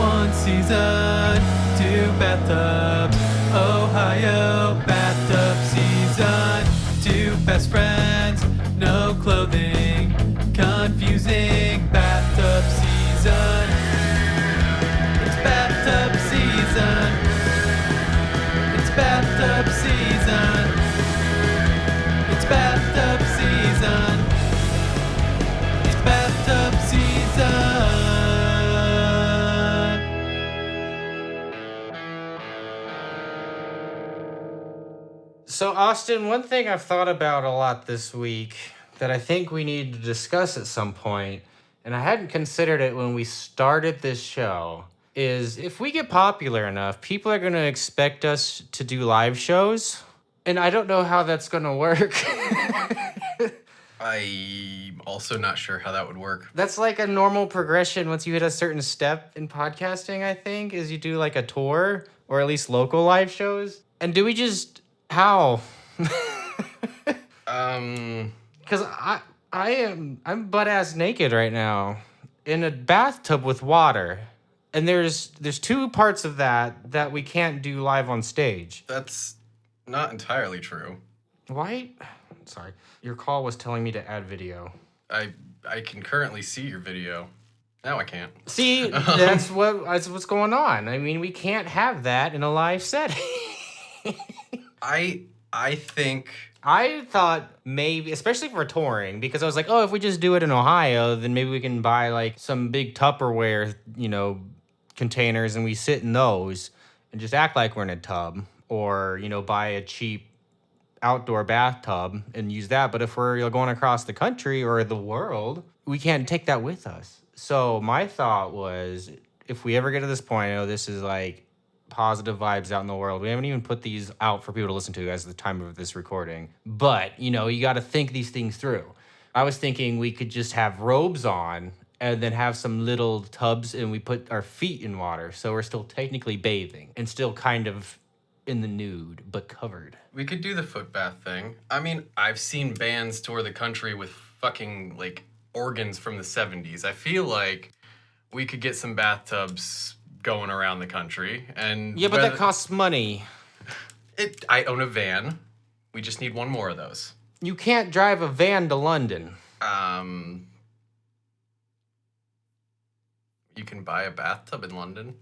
one season, two bathtubs, Ohio bathtub season. Two best friends, no clothing, confusing bathtub season. It's bathtub season. It's bathtub season. It's bathtub season. It's bathtub season. So, Austin, one thing I've thought about a lot this week that I think we need to discuss at some point, and I hadn't considered it when we started this show, is if we get popular enough, people are going to expect us to do live shows, and I don't know how that's going to work. I'm also not sure how that would work. That's like a normal progression once you hit a certain step in podcasting, I think, is you do like a tour, or at least local live shows. And do we just... How? Because I'm butt-ass naked right now in a bathtub with water. And there's two parts of that we can't do live on stage. That's not entirely true. Why? Sorry. Your call was telling me to add video. I can currently see your video. Now I can't. See, that's what's going on. I mean, we can't have that in a live setting. I think... I thought maybe, especially for touring, because I was like, oh, if we just do it in Ohio, then maybe we can buy like some big Tupperware, containers, and we sit in those and just act like we're in a tub, or, buy a cheap outdoor bathtub and use that. But if we're going across the country or the world, we can't take that with us. So my thought was, if we ever get to this point, I know this is like positive vibes out in the world. We haven't even put these out for people to listen to as the time of this recording. But, you got to think these things through. I was thinking we could just have robes on and then have some little tubs and we put our feet in water. So we're still technically bathing and still kind of in the nude, but covered. We could do the foot bath thing. I mean, I've seen bands tour the country with fucking, organs from the 70s. I feel like we could get some bathtubs going around the country, and yeah, but that costs money. I own a van. We just need one more of those. You can't drive a van to London. You can buy a bathtub in London.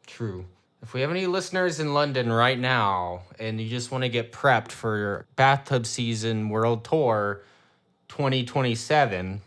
True. If we have any listeners in London right now, and you just want to get prepped for your bathtub season world tour 2027,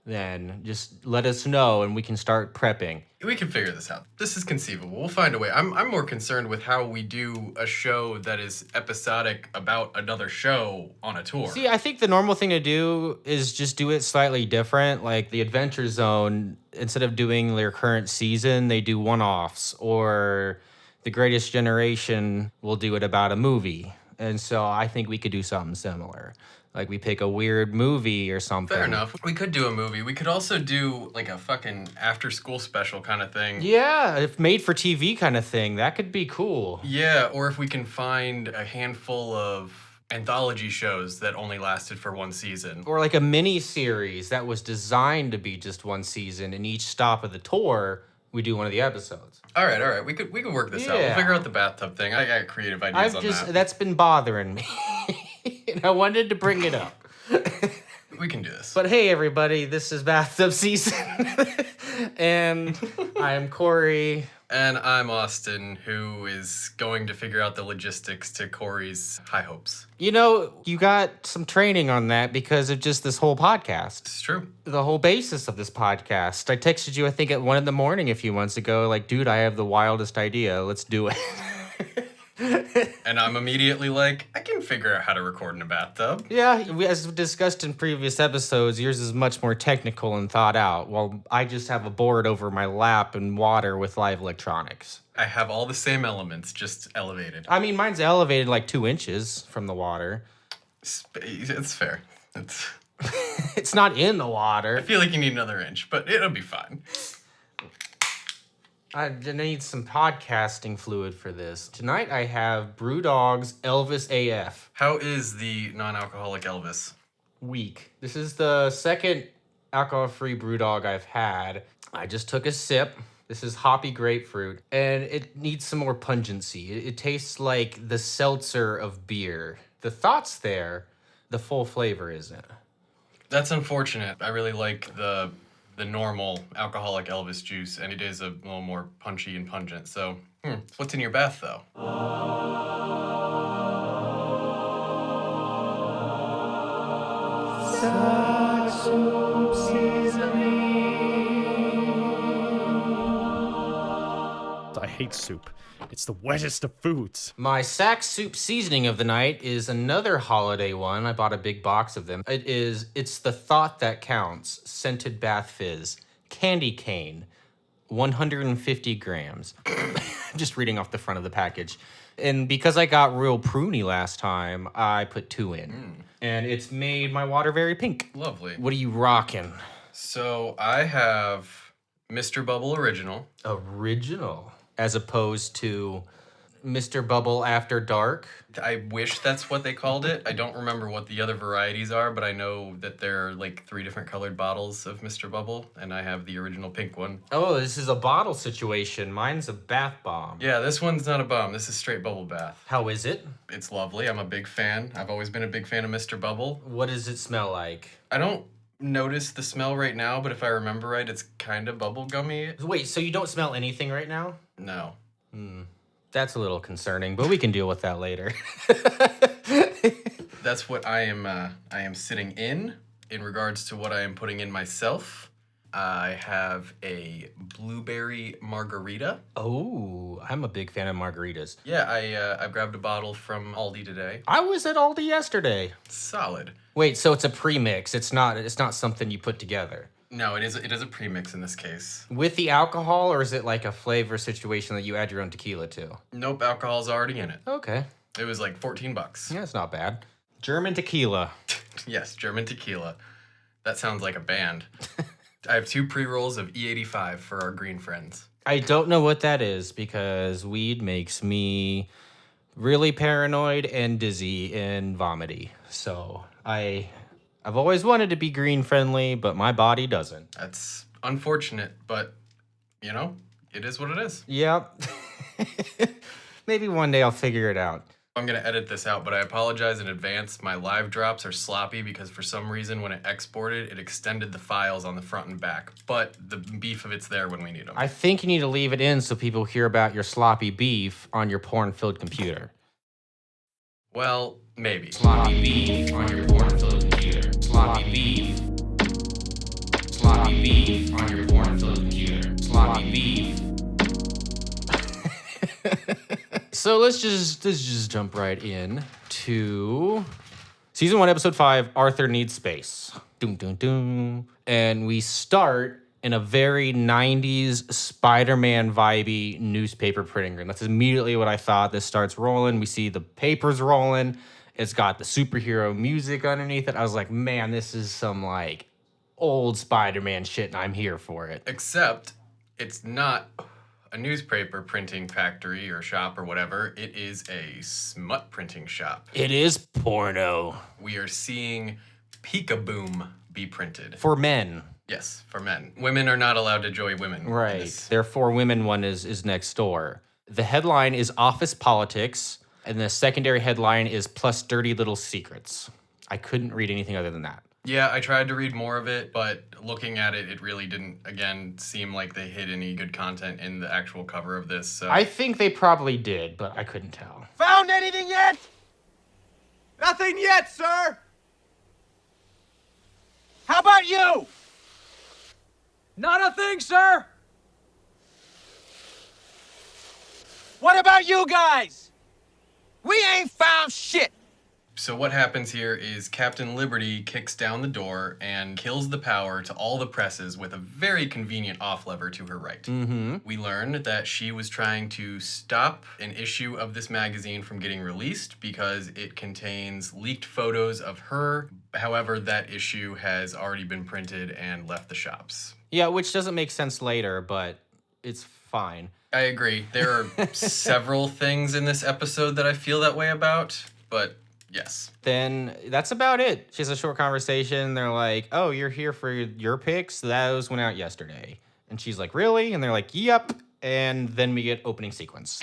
then just let us know and we can start prepping. We can figure this out. This is conceivable. We'll find a way. I'm more concerned with how we do a show that is episodic about another show on a tour. See, I think the normal thing to do is just do it slightly different. Like the Adventure Zone, instead of doing their current season, they do one-offs. Or The Greatest Generation will do it about a movie. And so I think we could do something similar. Like we pick a weird movie or something. Fair enough. We could do a movie. We could also do like a fucking after-school special kind of thing. Yeah, if made for TV kind of thing. That could be cool. Yeah, or if we can find a handful of anthology shows that only lasted for one season. Or like a mini series that was designed to be just one season, and each stop of the tour, we do one of the episodes. All right. We could work this out. We'll figure out the bathtub thing. I got creative ideas on that. That's been bothering me. And I wanted to bring it up. We can do this. But hey, everybody, this is bathtub season. And I'm Corey. And I'm Austin, who is going to figure out the logistics to Corey's high hopes. You got some training on that because of just this whole podcast. It's true. The whole basis of this podcast. I texted you, I think, at 1 a.m. a few months ago, like, dude, I have the wildest idea. Let's do it. And I'm immediately like, I can figure out how to record in a bathtub. Yeah, as discussed in previous episodes, yours is much more technical and thought out, while I just have a board over my lap and water with live electronics. I have all the same elements, just elevated. I mean, mine's elevated like 2 inches from the water. It's fair. It's not in the water. I feel like you need another inch, but it'll be fine. I need some podcasting fluid for this. Tonight I have Brewdog's Elvis AF. How is the non-alcoholic Elvis? Weak. This is the second alcohol-free Brewdog I've had. I just took a sip. This is hoppy grapefruit, and it needs some more pungency. It tastes like the seltzer of beer. The thought's there, the full flavor isn't. That's unfortunate. I really like the normal alcoholic Elvis juice, and it is a little more punchy and pungent. So, what's in your bath though? I hate soup. It's the wettest of foods. My sack soup seasoning of the night is another holiday one. I bought a big box of them. It's the thought that counts. Scented bath fizz. Candy cane. 150 grams. I'm just reading off the front of the package. And because I got real pruny last time, I put 2 in. And it's made my water very pink. Lovely. What are you rocking? So I have Mr. Bubble Original. Original. As opposed to Mr. Bubble After Dark. I wish that's what they called it. I don't remember what the other varieties are, but I know that there are like 3 different colored bottles of Mr. Bubble, and I have the original pink one. Oh, this is a bottle situation. Mine's a bath bomb. Yeah, this one's not a bomb. This is straight bubble bath. How is it? It's lovely. I'm a big fan. I've always been a big fan of Mr. Bubble. What does it smell like? I don't notice the smell right now, but if I remember right, it's kind of bubble gummy. Wait, so you don't smell anything right now? No. That's a little concerning, but we can deal with that later. That's what I am sitting in regards to what I am putting in myself. I have a blueberry margarita. Oh, I'm a big fan of margaritas. Yeah, I grabbed a bottle from Aldi today. I was at Aldi yesterday. Solid. Wait, so it's a premix. It's not something you put together. No, it is a premix in this case. With the alcohol, or is it like a flavor situation that you add your own tequila to? Nope, alcohol's already in it. Okay. It was like $14. Yeah, it's not bad. German tequila. Yes, German tequila. That sounds like a band. I have 2 pre-rolls of E85 for our green friends. I don't know what that is because weed makes me really paranoid and dizzy and vomity. So I've always wanted to be green friendly, but my body doesn't. That's unfortunate, but it is what it is. Yep. Maybe one day I'll figure it out. I'm going to edit this out, but I apologize in advance. My live drops are sloppy because for some reason when it exported, it extended the files on the front and back. But the beef of it's there when we need them. I think you need to leave it in so people hear about your sloppy beef on your porn-filled computer. Well, maybe. Sloppy beef on your porn-filled computer. Sloppy beef. Sloppy beef on your porn-filled computer. Sloppy beef. So let's just jump right in to season 1, episode 5. Arthur needs space. Doom doom doom, and we start in a very 90s Spider-Man vibey newspaper printing room. That's immediately what I thought. This starts rolling. We see the papers rolling. It's got the superhero music underneath it. I was like, man, this is some like old Spider-Man shit, and I'm here for it. Except it's not a newspaper printing factory or shop or whatever. It is a smut printing shop. It is porno. We are seeing Peekaboom be printed. For men. Yes, for men. Women are not allowed to enjoy women. in Right. this. Their For Women one is next door. The headline is Office Politics, and the secondary headline is Plus Dirty Little Secrets. I couldn't read anything other than that. Yeah, I tried to read more of it, but looking at it, it really didn't, again, seem like they hid any good content in the actual cover of this. So. I think they probably did, but I couldn't tell. Found anything yet? Nothing yet, sir. How about you? Not a thing, sir. What about you guys? We ain't found shit. So what happens here is Captain Liberty kicks down the door and kills the power to all the presses with a very convenient off lever to her right. Mm-hmm. We learn that she was trying to stop an issue of this magazine from getting released because it contains leaked photos of her. However, that issue has already been printed and left the shops. Yeah, which doesn't make sense later, but it's fine. I agree. There are several things in this episode that I feel that way about, but yes. Then that's about it. She has a short conversation. They're like, oh, you're here for your picks? Those went out yesterday. And she's like, really? And they're like, yep. And then we get opening sequence.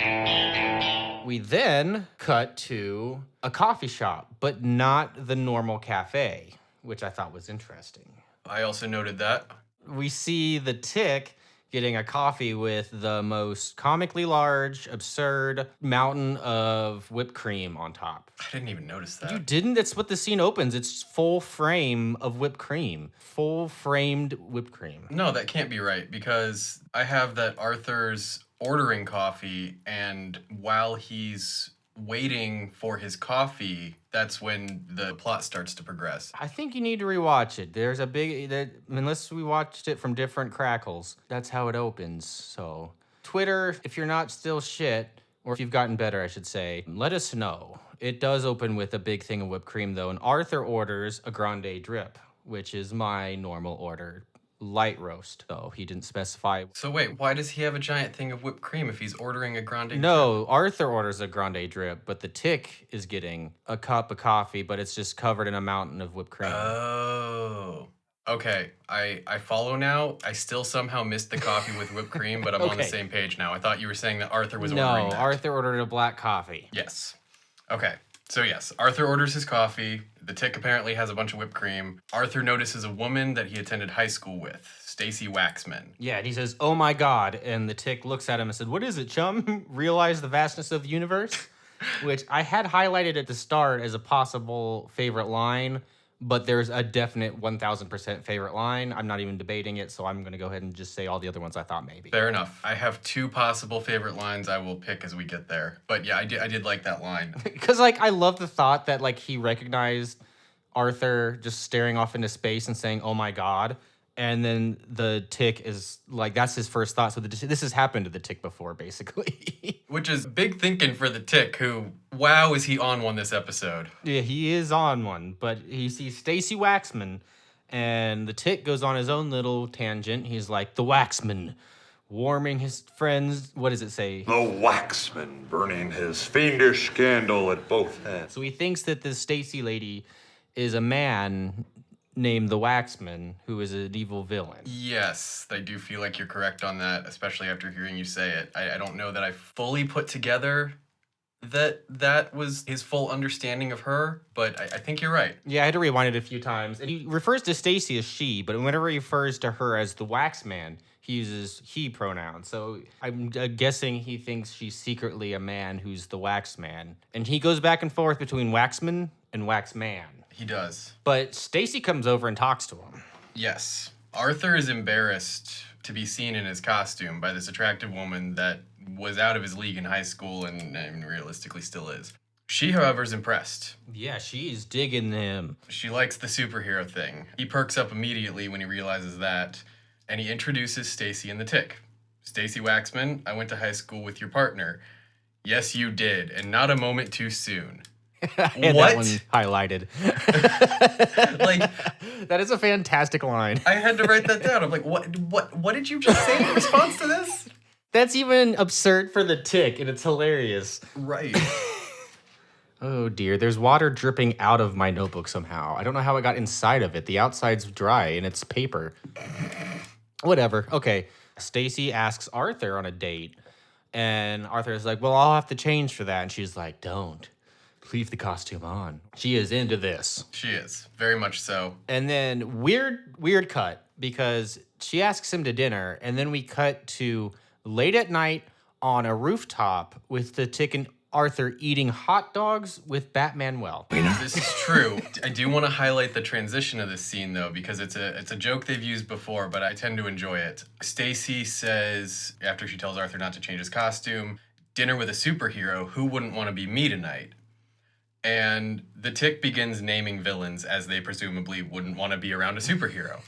We then cut to a coffee shop, but not the normal cafe, which I thought was interesting. I also noted that. We see the Tick getting a coffee with the most comically large, absurd mountain of whipped cream on top. I didn't even notice that. You didn't? That's what the scene opens. It's full frame of whipped cream. Full framed whipped cream. No, that can't be right, because I have that Arthur's ordering coffee, and while he's waiting for his coffee, that's when the plot starts to progress. I think you need to rewatch it. There's a big, unless we watched it from different crackles, that's how it opens. So, Twitter, if you're not still shit, or if you've gotten better, I should say, let us know. It does open with a big thing of whipped cream, though, and Arthur orders a grande drip, which is my normal order. Light roast, though. He didn't specify. So wait, why does he have a giant thing of whipped cream if he's ordering a grande? No, Arthur orders a grande drip, but the Tick is getting a cup of coffee, but it's just covered in a mountain of whipped cream. Oh. Okay, I follow now. I still somehow missed the coffee with whipped cream, but I'm on the Okay. same page now. I thought you were saying that Arthur was ordering No, that. Arthur ordered a black coffee. Yes. Okay. So yes, Arthur orders his coffee. The Tick apparently has a bunch of whipped cream. Arthur notices a woman that he attended high school with, Stacy Waxman. Yeah, and he says, oh my God. And the Tick looks at him and said, what is it, chum? Realize the vastness of the universe? Which I had highlighted at the start as a possible favorite line, but there's a definite 1000% favorite line. I'm not even debating it, so I'm going to go ahead and just say all the other ones I thought maybe. Fair enough. I have two possible favorite lines I will pick as we get there. But yeah, I did like that line. Because, like, I love the thought that, like, he recognized Arthur just staring off into space and saying, oh my God. And then the Tick is, like, that's his first thought. So this has happened to the Tick before, basically. Which is big thinking for the Tick, who, wow, is he on one this episode. Yeah, he is on one. But he sees Stacy Waxman, and the Tick goes on his own little tangent. He's like, the Waxman, warming his friends. What does it say? The Waxman burning his fiendish candle at both ends. So he thinks that this Stacy lady is a man named the Waxman, who is an evil villain. Yes, I do feel like you're correct on that, especially after hearing you say it. I don't know that I fully put together that was his full understanding of her, but I think you're right. Yeah, I had to rewind it a few times. And he refers to Stacy as she, but whenever he refers to her as the Waxman, he uses he pronouns. So I'm guessing he thinks she's secretly a man who's the Waxman. And he goes back and forth between Waxman and Waxman. He does. But Stacy comes over and talks to him. Yes. Arthur is embarrassed to be seen in his costume by this attractive woman that was out of his league in high school and realistically still is. She, however, is impressed. Yeah, she's digging him. She likes the superhero thing. He perks up immediately when he realizes that, and he introduces Stacy and the Tick. Stacy Waxman, I went to high school with your partner. Yes, you did, and not a moment too soon. I had What? that one highlighted. Like, That is a fantastic line. I had to write that down. I'm like, what did you just say in response to this? That's even absurd for the Tick, and it's hilarious. Right. Oh dear, there's water dripping out of my notebook somehow. I don't know how it got inside of it. The outside's dry and it's paper. Whatever. Okay. Stacy asks Arthur on a date, and Arthur's like, well, I'll have to change for that. And she's like, don't. Leave the costume on. She is into this. She is. Very much so. And then weird cut, because she asks him to dinner, and then we cut to late at night on a rooftop with the Tick and Arthur eating hot dogs with Batman. Well, This is true. I do want to highlight the transition of this scene, though, because it's a joke they've used before, but I tend to enjoy it. Stacy says, after she tells Arthur not to change his costume, dinner with a superhero, who wouldn't want to be me tonight? And the Tick begins naming villains as they presumably wouldn't want to be around a superhero.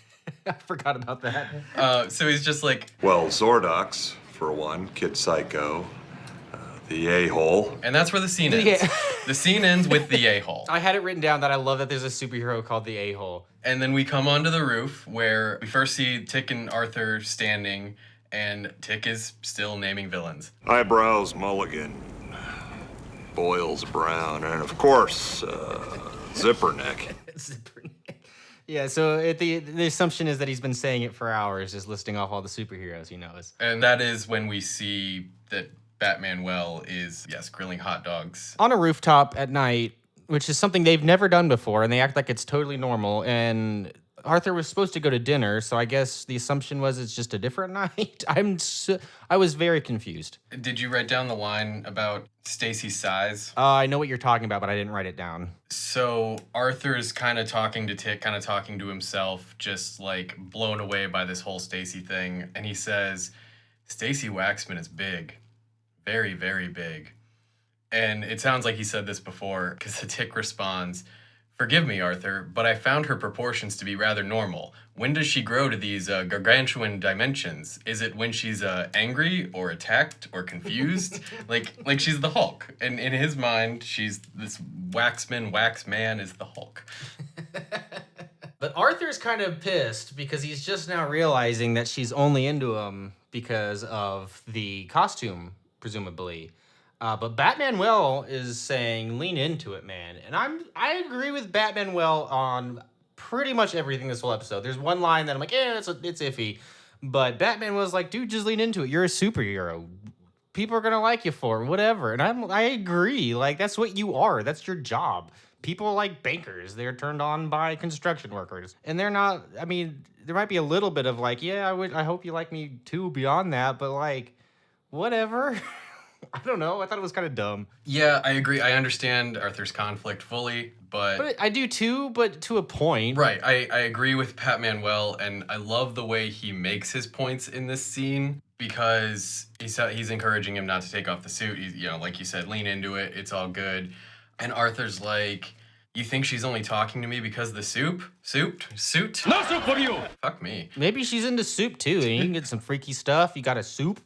I forgot about that. So he's just like, Well, Zordox, for one, Kid Psycho, the a-hole. and that's where the scene ends. Yeah. The scene ends with the a-hole. I had it written down that I love that there's a superhero called the A-hole. And then we come onto the roof where we first see Tick and Arthur standing, and Tick is still naming villains. Eyebrows mulligan, boils brown, and of course, zipper neck. Yeah, so the assumption is that he's been saying it for hours, just listing off all the superheroes he knows. And that is when we see that Batman is, yes, grilling hot dogs. On a rooftop at night, which is something they've never done before, and they act like it's totally normal. And Arthur was supposed to go to dinner, so I guess the assumption was it's just a different night. I was very confused. Did you write down the line about Stacy's size? I know what you're talking about, but I didn't write it down. So Arthur's kind of talking to Tick, kind of talking to himself, just like blown away by this whole Stacy thing. And he says, Stacy Waxman is big. Very, very big. And it sounds like he said this before, because the Tick responds, forgive me, Arthur, but I found her proportions to be rather normal. When does she grow to these gargantuan dimensions? Is it when she's angry or attacked or confused? like she's the Hulk. And in his mind, she's this Waxman is the Hulk. But Arthur's kind of pissed because he's just now realizing that she's only into him because of the costume, presumably. But Batman is saying, lean into it, man. And I agree with Batman on pretty much everything this whole episode. There's one line that I'm like, it's iffy. But Batman was like, dude, just lean into it. You're a superhero. People are going to like you for it, whatever. And I agree. Like, that's what you are. That's your job. People are like bankers. They're turned on by construction workers. And they're not, I mean, there might be a little bit of like, I hope you like me too beyond that. But like, whatever. I don't know. I thought it was kind of dumb. Yeah, I agree. I understand Arthur's conflict fully, but I do too, but to a point. Right. I agree with Batman and I love the way he makes his points in this scene because he's encouraging him not to take off the suit. He's, like you said, lean into it. It's all good. And Arthur's like, you think she's only talking to me because of the suit? No soup for you! Fuck me. Maybe she's into soup too. And you can get some freaky stuff. You got a soup.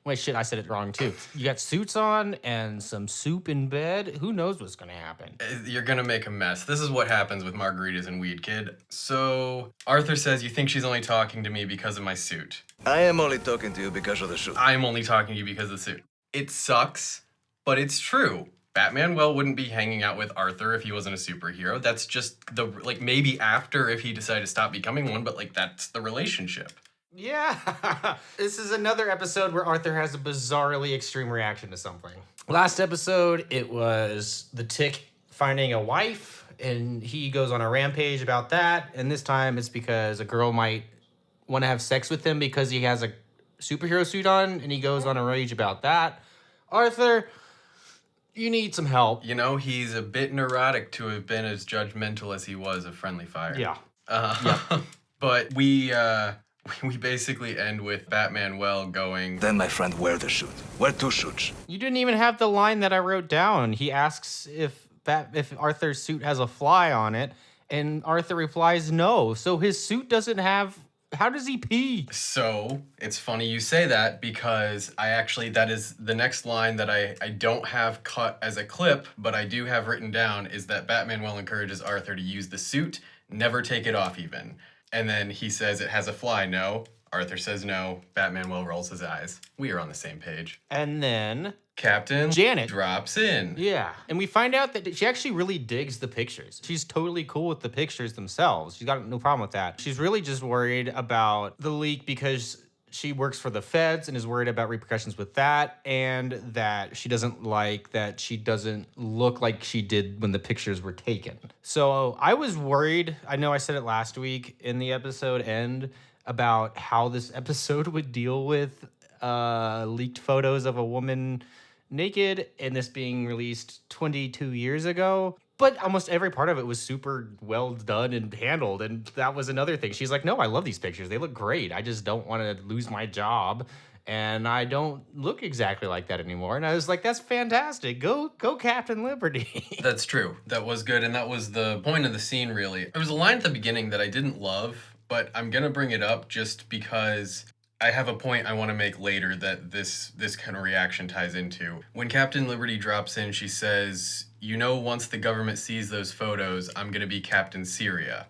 Wait, shit, I said it wrong too. You got suits on and some soup in bed. Who knows what's gonna happen? You're gonna make a mess. This is what happens with margaritas and weed, kid. So Arthur says, you think she's only talking to me because of my suit? I am only talking to you because of the suit. I'm only talking to you because of the suit. It sucks, but it's true. Batman wouldn't be hanging out with Arthur if he wasn't a superhero. That's just maybe after if he decided to stop becoming one, but that's the relationship. Yeah. This is another episode where Arthur has a bizarrely extreme reaction to something. Last episode, it was the Tick finding a wife, and he goes on a rampage about that. And this time it's because a girl might want to have sex with him because he has a superhero suit on, and he goes on a rage about that. Arthur, you need some help. He's a bit neurotic to have been as judgmental as he was of Friendly Fire. Yeah. But we basically end with Batman going, Then, my friend, wear the suit. Wear two suits. You didn't even have the line that I wrote down. He asks if Arthur's suit has a fly on it, and Arthur replies no. So his suit doesn't have... How does he pee? So, it's funny you say that because that is the next line that I don't have cut as a clip, but I do have written down is that Batman encourages Arthur to use the suit, never take it off even. And then he says it has a fly, no. Arthur says no. Batman rolls his eyes. We are on the same page. And then... Captain Janet drops in. Yeah. And we find out that she actually really digs the pictures. She's totally cool with the pictures themselves. She's got no problem with that. She's really just worried about the leak because she works for the feds and is worried about repercussions with that, and that she doesn't like that she doesn't look like she did when the pictures were taken. So I was worried, I know I said it last week in the episode end, about how this episode would deal with leaked photos of a woman naked and this being released 22 years ago. But almost every part of it was super well done and handled. And that was another thing. She's like, no, I love these pictures. They look great. I just don't want to lose my job. And I don't look exactly like that anymore. And I was like, that's fantastic. Go Captain Liberty. That's true. That was good. And that was the point of the scene, really. There was a line at the beginning that I didn't love, but I'm going to bring it up just because I have a point I want to make later that this kind of reaction ties into. When Captain Liberty drops in, she says, once the government sees those photos, I'm going to be Captain Syria.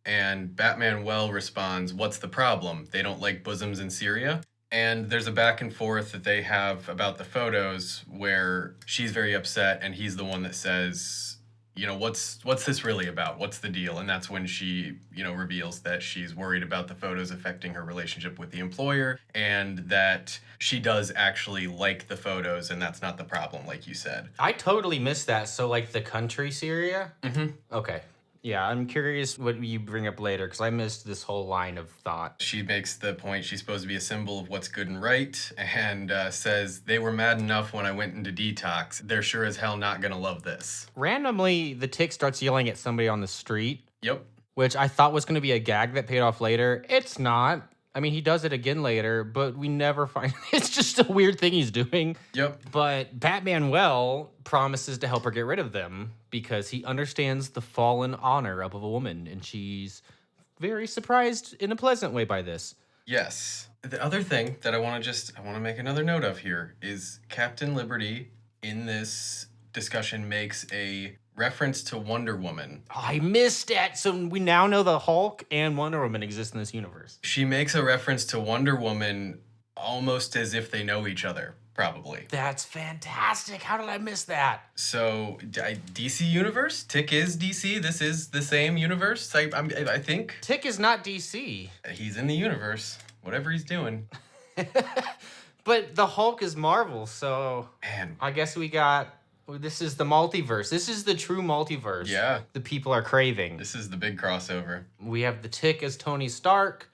And Batman responds, what's the problem? They don't like bosoms in Syria? And there's a back and forth that they have about the photos where she's very upset and he's the one that says, you know, what's this really about? What's the deal? And that's when she, you know, reveals that she's worried about the photos affecting her relationship with the employer, and that she does actually like the photos, and that's not the problem, like you said. I totally missed that. So, like, the country Syria? Mm-hmm. Okay. Yeah, I'm curious what you bring up later, because I missed this whole line of thought. She makes the point she's supposed to be a symbol of what's good and right, and says, they were mad enough when I went into detox. They're sure as hell not gonna love this. Randomly, the tick starts yelling at somebody on the street, Yep. which I thought was going to be a gag that paid off later. It's not. I mean, he does it again later, but we never find it's just a weird thing he's doing. Yep. But Batman promises to help her get rid of them because he understands the fallen honor of a woman, and she's very surprised in a pleasant way by this. Yes. The other thing that I want to make another note of here is Captain Liberty in this discussion makes a reference to Wonder Woman. Oh, I missed that. So we now know the Hulk and Wonder Woman exist in this universe. She makes a reference to Wonder Woman almost as if they know each other, probably. That's fantastic. How did I miss that? So, DC universe? Tick is DC. This is the same universe, I think. Tick is not DC. He's in the universe. Whatever he's doing. But the Hulk is Marvel, so Man. I guess this is the multiverse. This is the true multiverse. Yeah. The people are craving. This is the big crossover. We have the Tick as Tony Stark.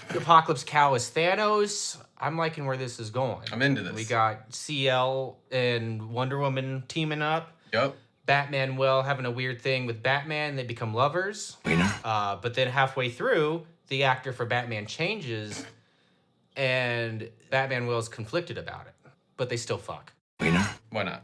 The Apocalypse Cow as Thanos. I'm liking where this is going. I'm into this. We got CL and Wonder Woman teaming up. Yep. Batman having a weird thing with Batman. They become lovers. Winner. But then halfway through, the actor for Batman changes, and Batman is conflicted about it. But they still fuck. Winner. Why not?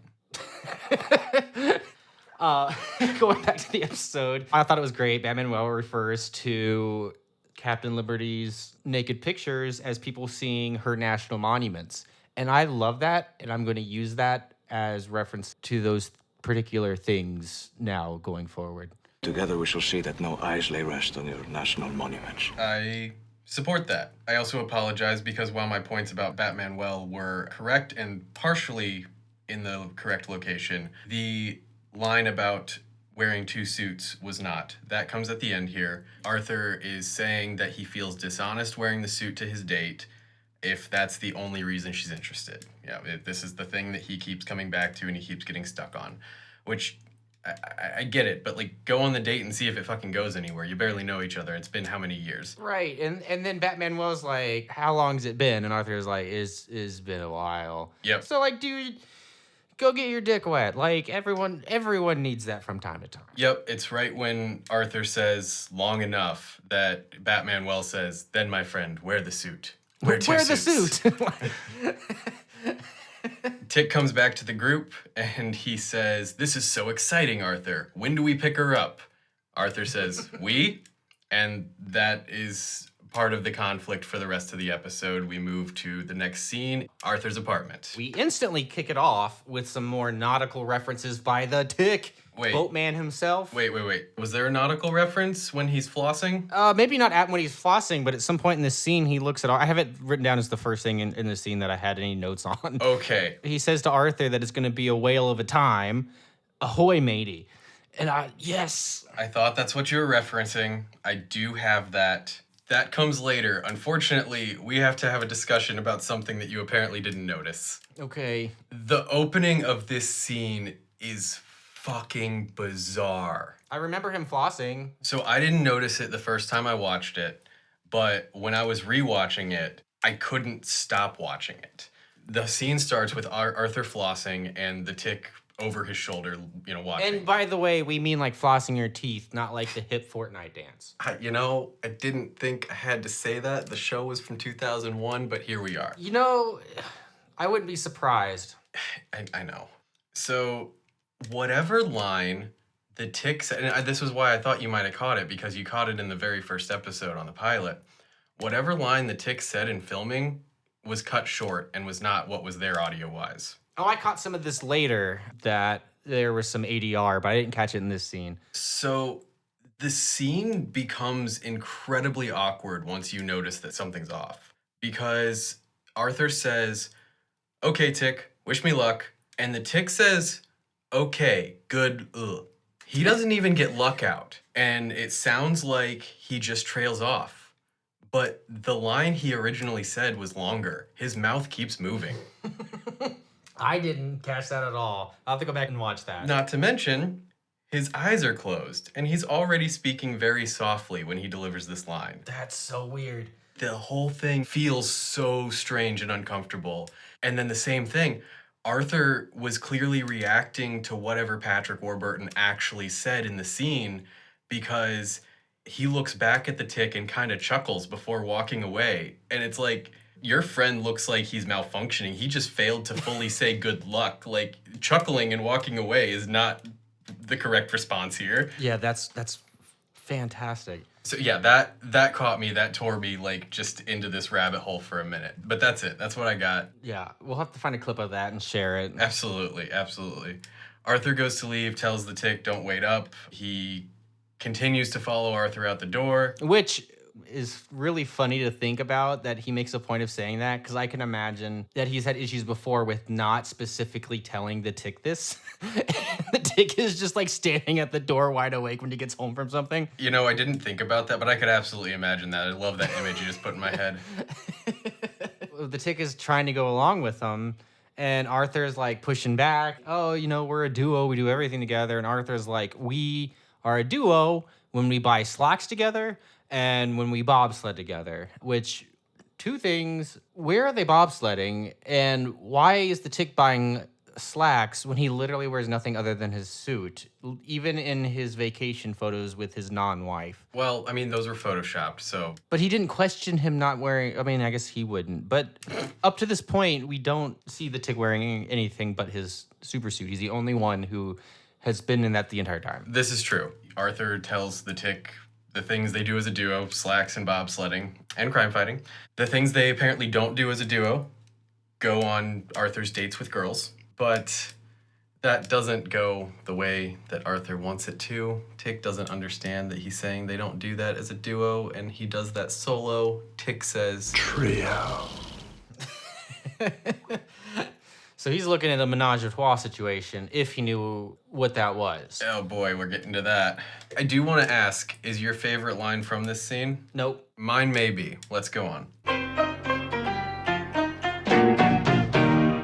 Going back to the episode, I thought it was great. Batman refers to Captain Liberty's naked pictures as people seeing her national monuments. And I love that, and I'm going to use that as reference to those particular things now going forward. Together we shall see that no eyes lay rest on your national monuments. I support that. I also apologize because while my points about Batman were correct and partially in the correct location, the line about wearing two suits was not. That comes at the end here. Arthur is saying that he feels dishonest wearing the suit to his date if that's the only reason she's interested. Yeah, this is the thing that he keeps coming back to and he keeps getting stuck on, which I get it, but like go on the date and see if it fucking goes anywhere. You barely know each other. It's been how many years? Right, and then Batman was like, how long's it been? And Arthur's like, it's been a while. Yep. So like, dude, go get your dick wet. Like everyone needs that from time to time. Yep, it's right when Arthur says long enough that Batman says, then my friend, wear the suit. Wear the suits." suit. Tick comes back to the group and he says, this is so exciting, Arthur. When do we pick her up? Arthur says, we? And that is part of the conflict for the rest of the episode. We move to the next scene, Arthur's apartment. We instantly kick it off with some more nautical references by the Tick. Wait. Boatman himself. Wait. Was there a nautical reference when he's flossing? Maybe not when he's flossing, but at some point in this scene, he looks at... I have it written down as the first thing in the scene that I had any notes on. Okay. He says to Arthur that it's going to be a whale of a time. Ahoy, matey. And yes. I thought that's what you were referencing. I do have that. That comes later. Unfortunately, we have to have a discussion about something that you apparently didn't notice. Okay. The opening of this scene is fucking bizarre. I remember him flossing. So I didn't notice it the first time I watched it, but when I was rewatching it, I couldn't stop watching it. The scene starts with Arthur flossing and the Tick over his shoulder, watching. And by the way, we mean like flossing your teeth, not like the hip Fortnite dance. I didn't think I had to say that. The show was from 2001, but here we are. I wouldn't be surprised. I know. So whatever line the Tick said, and this was why I thought you might have caught it, because you caught it in the very first episode on the pilot. Whatever line the Tick said in filming was cut short and was not what was there audio-wise. Oh, I caught some of this later, that there was some ADR, but I didn't catch it in this scene. So the scene becomes incredibly awkward once you notice that something's off. Because Arthur says, okay, Tick, wish me luck. And the Tick says, okay, good, ugh. He doesn't even get luck out, and it sounds like he just trails off. But the line he originally said was longer. His mouth keeps moving. I didn't catch that at all. I'll have to go back and watch that. Not to mention, his eyes are closed, and he's already speaking very softly when he delivers this line. That's so weird. The whole thing feels so strange and uncomfortable. And then the same thing, Arthur was clearly reacting to whatever Patrick Warburton actually said in the scene, because he looks back at the tick and kind of chuckles before walking away. And it's like, your friend looks like he's malfunctioning. He just failed to fully say good luck. Like, chuckling and walking away is not the correct response here. Yeah, that's fantastic. So yeah, that caught me, that tore me like just into this rabbit hole for a minute. But that's it. That's what I got. Yeah, we'll have to find a clip of that and share it. Absolutely, absolutely. Arthur goes to leave, tells the tick, don't wait up. He continues to follow Arthur out the door. Which is really funny to think about, that he makes a point of saying that, because I can imagine that he's had issues before with not specifically telling the tick this. The tick is just like standing at the door wide awake when he gets home from something. You know, I didn't think about that, but I could absolutely imagine that. I love that image you just put in my head. The tick is trying to go along with him, and Arthur's like pushing back. Oh, you know, we're a duo. We do everything together. And Arthur's like, we are a duo when we buy slacks together and when we bobsled together. Which, two things, where are they bobsledding? And why is the tick buying slacks when he literally wears nothing other than his suit, even in his vacation photos with his non-wife? Well, I mean, those were photoshopped, so... But he didn't question him not wearing... I mean, I guess he wouldn't. But up to this point, we don't see the tick wearing anything but his super suit. He's the only one who has been in that the entire time. This is true. Arthur tells the tick the things they do as a duo, slacks and bobsledding, and crime fighting. The things they apparently don't do as a duo, go on Arthur's dates with girls. But that doesn't go the way that Arthur wants it to. Tick doesn't understand that he's saying they don't do that as a duo, and he does that solo. Tick says, Trio. So he's looking at a menage a trois situation, if he knew what that was. oh boy, we're getting to that. I do want to ask, is your favorite line from this scene? Nope. Mine may be. Let's go on.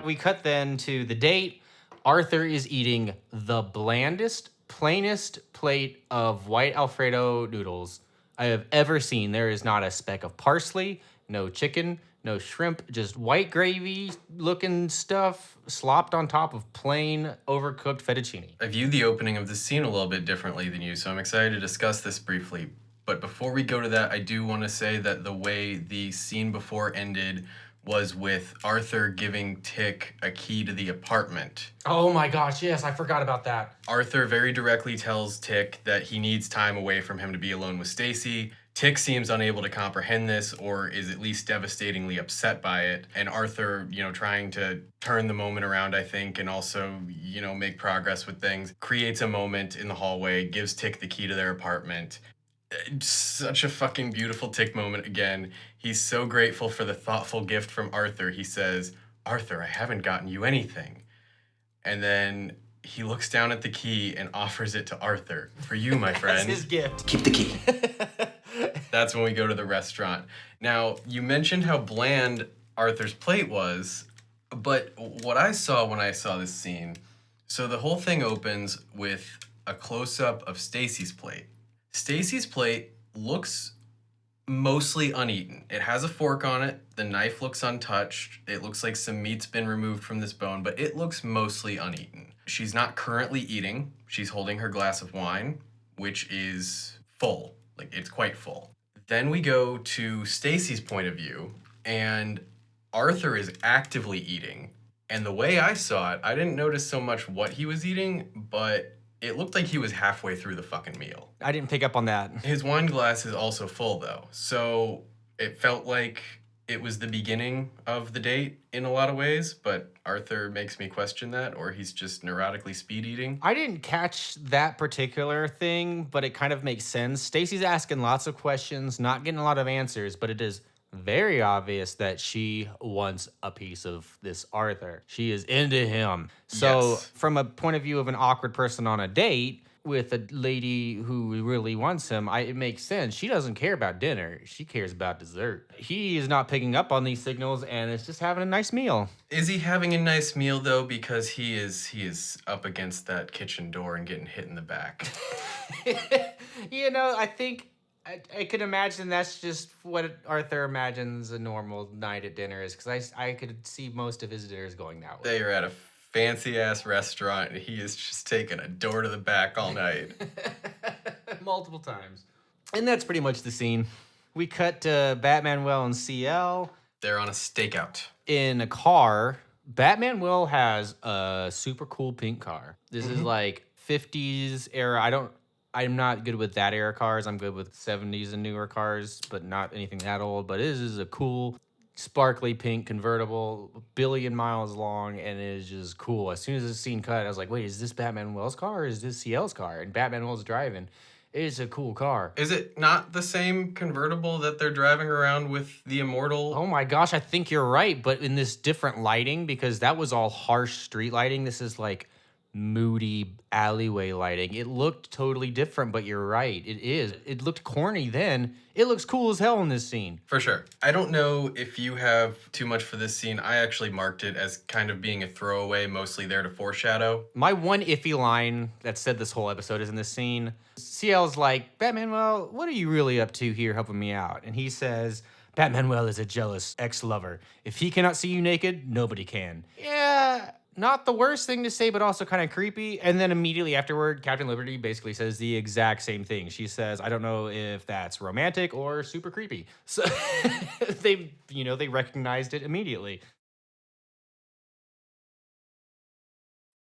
We cut then to the date. Arthur is eating the blandest, plainest plate of white Alfredo noodles I have ever seen. There is not a speck of parsley, no chicken, no shrimp, just white gravy looking stuff slopped on top of plain, overcooked fettuccine. I view the opening of this scene a little bit differently than you, so I'm excited to discuss this briefly. But before we go to that, I do want to say that the way the scene before ended was with Arthur giving Tick a key to the apartment. Oh my gosh, yes, I forgot about that. Arthur very directly tells Tick that he needs time away from him to be alone with Stacy. Tick seems unable to comprehend this, or is at least devastatingly upset by it. And Arthur, trying to turn the moment around, I think, and also, make progress with things, creates a moment in the hallway, gives Tick the key to their apartment. Such a fucking beautiful Tick moment again. He's so grateful for the thoughtful gift from Arthur. He says, "Arthur, I haven't gotten you anything." And then he looks down at the key and offers it to Arthur. "For you, my friend." That's his gift. Keep the key. That's when we go to the restaurant. Now, you mentioned how bland Arthur's plate was, but what I saw when I saw this scene, so the whole thing opens with a close-up of Stacy's plate. Stacy's plate looks mostly uneaten. It has a fork on it. The knife looks untouched. It looks like some meat's been removed from this bone, but it looks mostly uneaten. She's not currently eating. She's holding her glass of wine, which is full. Like, it's quite full. Then we go to Stacy's point of view, and Arthur is actively eating. And the way I saw it, I didn't notice so much what he was eating, but it looked like he was halfway through the fucking meal. I didn't pick up on that. His wine glass is also full, though. So it felt like it was the beginning of the date in a lot of ways, but Arthur makes me question that, or he's just neurotically speed eating. I didn't catch that particular thing, but it kind of makes sense. Stacy's asking lots of questions, not getting a lot of answers, but it is very obvious that she wants a piece of this Arthur. She is into him. So Yes. from a point of view of an awkward person on a date, with a lady who really wants him, it makes sense. She doesn't care about dinner. She cares about dessert. He is not picking up on these signals and is just having a nice meal. Is he having a nice meal though? Because he is up against that kitchen door and getting hit in the back. I think I could imagine that's just what Arthur imagines a normal night at dinner is, because I could see most of his dinners going that way. They are at a fancy ass restaurant and he is just taking a door to the back all night. Multiple times. And that's pretty much the scene. We cut to Batman-Well and CL. They're on a stakeout. In a car. Batman-Well has a super cool pink car. This is like 50s era. I'm not good with that era cars. I'm good with 70s and newer cars, but not anything that old. But this is a cool, sparkly pink convertible, 1 billion miles long, and it is just cool. As soon as this scene cut, I was like, wait, is this Batman-Well's car or is this CL's car? And Batman-Well's driving. It's a cool car. Is it not the same convertible that they're driving around with the Immortal? Oh my gosh, I think you're right, but in this different lighting, because that was all harsh street lighting. This is like moody alleyway lighting. It looked totally different, but you're right. It is. It looked corny then. It looks cool as hell in this scene. For sure. I don't know if you have too much for this scene. I actually marked it as kind of being a throwaway, mostly there to foreshadow. My one iffy line that said this whole episode is in this scene. CL's like, Batman-Well, what are you really up to here helping me out? And he says, Batman-Well is a jealous ex-lover. If he cannot see you naked, nobody can. Yeah, not the worst thing to say, but also kind of creepy. And then immediately afterward, Captain Liberty basically says the exact same thing. She says, I don't know if that's romantic or super creepy. So they recognized it immediately.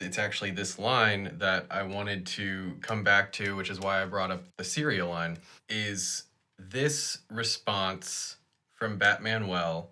It's actually this line that I wanted to come back to, which is why I brought up the cereal line, is this response from Batman-Well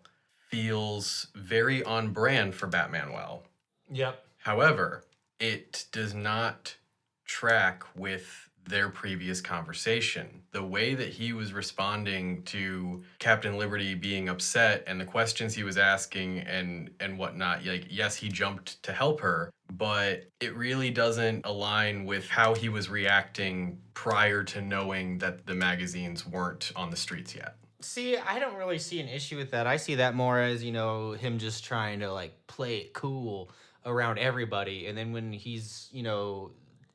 feels very on brand for Batman-Well. Yep. However, it does not track with their previous conversation. The way that he was responding to Captain Liberty being upset and the questions he was asking and whatnot, like, yes, he jumped to help her, but it really doesn't align with how he was reacting prior to knowing that the magazines weren't on the streets yet. See, I don't really see an issue with that. I see that more as, him just trying to, play it cool around everybody. And then when he's,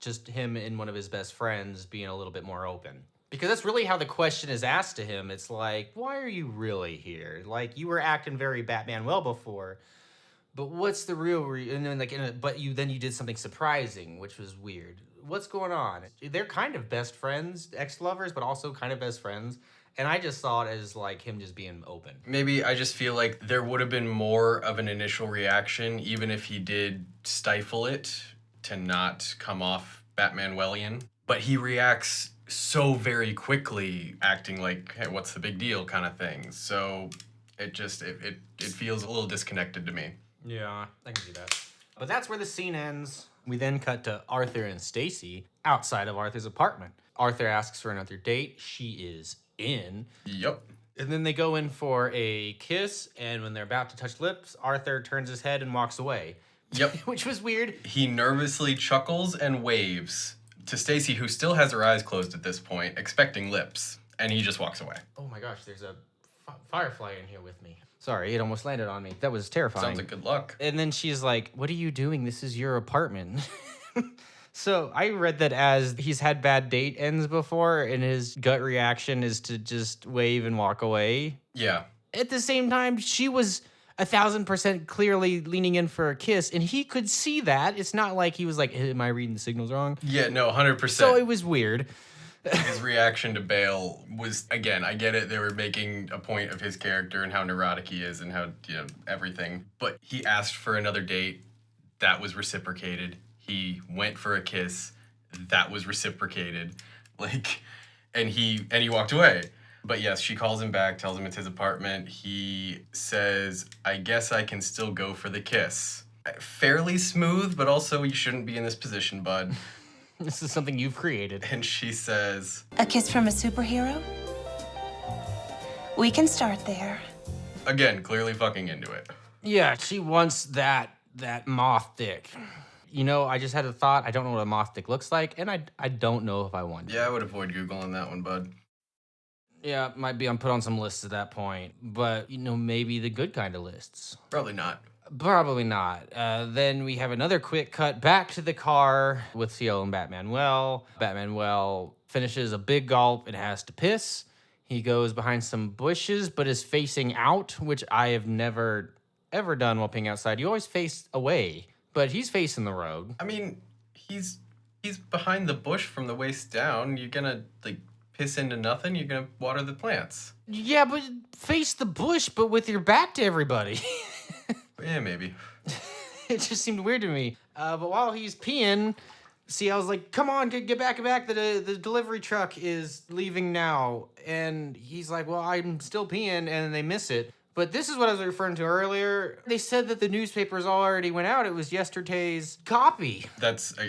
just him and one of his best friends being a little bit more open. Because that's really how the question is asked to him. It's like, why are you really here? Like, you were acting very Batman-Well before, but what's the real reason? And then, but you did something surprising, which was weird. What's going on? They're kind of best friends, ex-lovers, but also kind of best friends. And I just saw it as him just being open. Maybe I just feel like there would have been more of an initial reaction, even if he did stifle it to not come off Batman-Wellian. But he reacts so very quickly, acting like, hey, what's the big deal kind of thing. So it feels a little disconnected to me. Yeah, I can see that. But that's where the scene ends. We then cut to Arthur and Stacy outside of Arthur's apartment. Arthur asks for another date. She is in. Yep. And then they go in for a kiss, and when they're about to touch lips, Arthur turns his head and walks away. Yep. Which was weird. He nervously chuckles and waves to Stacy, who still has her eyes closed at this point, expecting lips, and he just walks away. Oh my gosh, there's a firefly in here with me. Sorry, it almost landed on me. That was terrifying. Sounds like good luck. And then she's like, what are you doing? This is your apartment. So I read that as he's had bad date ends before, and his gut reaction is to just wave and walk away. Yeah. At the same time, she was 1,000% clearly leaning in for a kiss, and he could see that. It's not like he was like, hey, am I reading the signals wrong? Yeah, no, 100%. So it was weird. His reaction to Bale was, again, I get it. They were making a point of his character and how neurotic he is and how, everything. But he asked for another date. That was reciprocated. He went for a kiss. That was reciprocated. And he walked away. But yes, she calls him back, tells him it's his apartment. He says, I guess I can still go for the kiss. Fairly smooth, but also you shouldn't be in this position, bud. This is something you've created. And she says, a kiss from a superhero? We can start there. Again, clearly fucking into it. Yeah, she wants that moth dick. I just had a thought. I don't know what a moth dick looks like, and I don't know if I want to. Yeah, I would avoid Googling that one, bud. Yeah, might be put on some lists at that point, but maybe the good kind of lists. Probably not. Probably not. Then we have another quick cut back to the car with Ciel and Batmanuel. Batmanuel finishes a big gulp and has to piss. He goes behind some bushes, but is facing out, which I have never, ever done while peeing outside. You always face away, but he's facing the road. I mean, he's behind the bush from the waist down. You're gonna, piss into nothing. You're gonna water the plants. Yeah, but face the bush, but with your back to everybody. Yeah, maybe. It just seemed weird to me. But while he's peeing, I was like, come on, get back. The delivery truck is leaving now. And he's like, well, I'm still peeing, and they miss it. But this is what I was referring to earlier. They said that the newspapers already went out. It was yesterday's copy.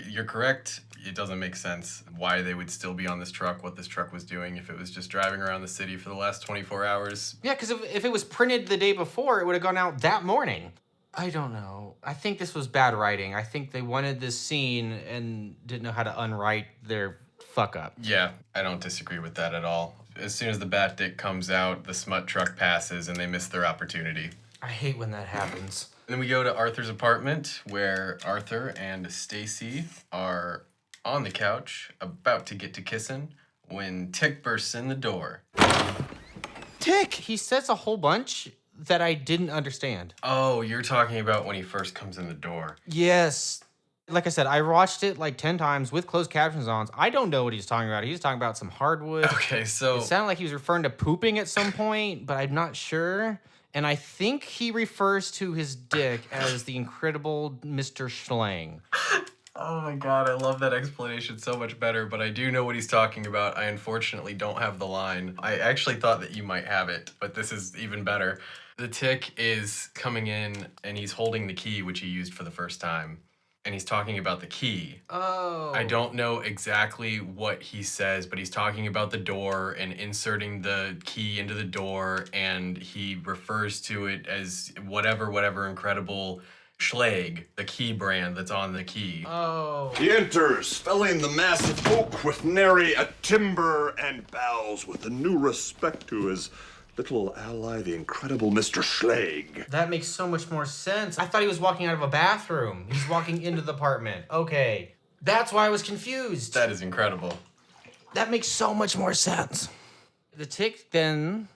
You're correct. It doesn't make sense why they would still be on this truck, what this truck was doing if it was just driving around the city for the last 24 hours. Yeah, because if it was printed the day before, it would have gone out that morning. I don't know. I think this was bad writing. I think they wanted this scene and didn't know how to unwrite their fuck up. Yeah, I don't disagree with that at all. As soon as the bat dick comes out, the smut truck passes and they miss their opportunity. I hate when that happens. And then we go to Arthur's apartment where Arthur and Stacy are on the couch about to get to kissing when Tick bursts in the door. Tick! He says a whole bunch that I didn't understand. Oh, you're talking about when he first comes in the door. Yes. Like I said, I watched it 10 times with closed captions on. I don't know what he's talking about. He's talking about some hardwood. Okay, so... It sounded like he was referring to pooping at some point, but I'm not sure. And I think he refers to his dick as the incredible Mr. Schlang. Oh my god, I love that explanation so much better, but I do know what he's talking about. I unfortunately don't have the line. I actually thought that you might have it, but this is even better. The Tick is coming in and he's holding the key, which he used for the first time. And he's talking about the key. Oh. I don't know exactly what he says, but he's talking about the door and inserting the key into the door, and he refers to it as whatever incredible Schlag, the key brand that's on the key. Oh. He enters, felling the massive oak with nary a timber, and bows with a new respect to his little ally, the incredible Mr. Schlag. That makes so much more sense. I thought he was walking out of a bathroom. He's walking into the apartment. Okay. That's why I was confused. That is incredible. That makes so much more sense. The Tick then,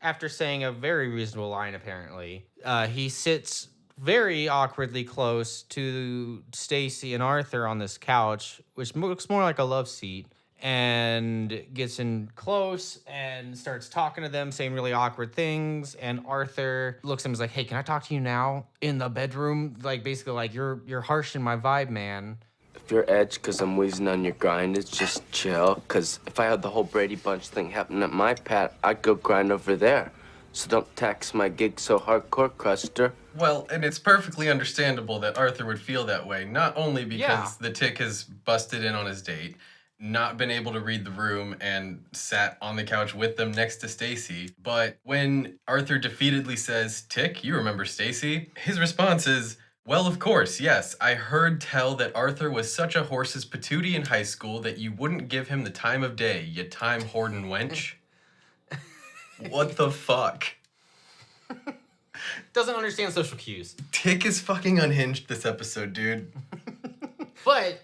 after saying a very reasonable line apparently, he sits very awkwardly close to Stacy and Arthur on this couch, which looks more like a love seat, and gets in close and starts talking to them, saying really awkward things. And Arthur looks at him and is like, hey, can I talk to you now in the bedroom? Basically, you're harshing my vibe, man. If you're edged because I'm wheezing on your grind, it's just chill. Because if I had the whole Brady Bunch thing happen at my pad, I'd go grind over there. So don't tax my gig so hardcore, Custer. Well, and it's perfectly understandable that Arthur would feel that way, not only because the Tick has busted in on his date, not been able to read the room, and sat on the couch with them next to Stacy, but when Arthur defeatedly says, Tick, you remember Stacy? His response is, well, of course, yes. I heard tell that Arthur was such a horse's patootie in high school that you wouldn't give him the time of day, you time-hoarding wench. What the fuck? Doesn't understand social cues. Tick is fucking unhinged this episode, dude. But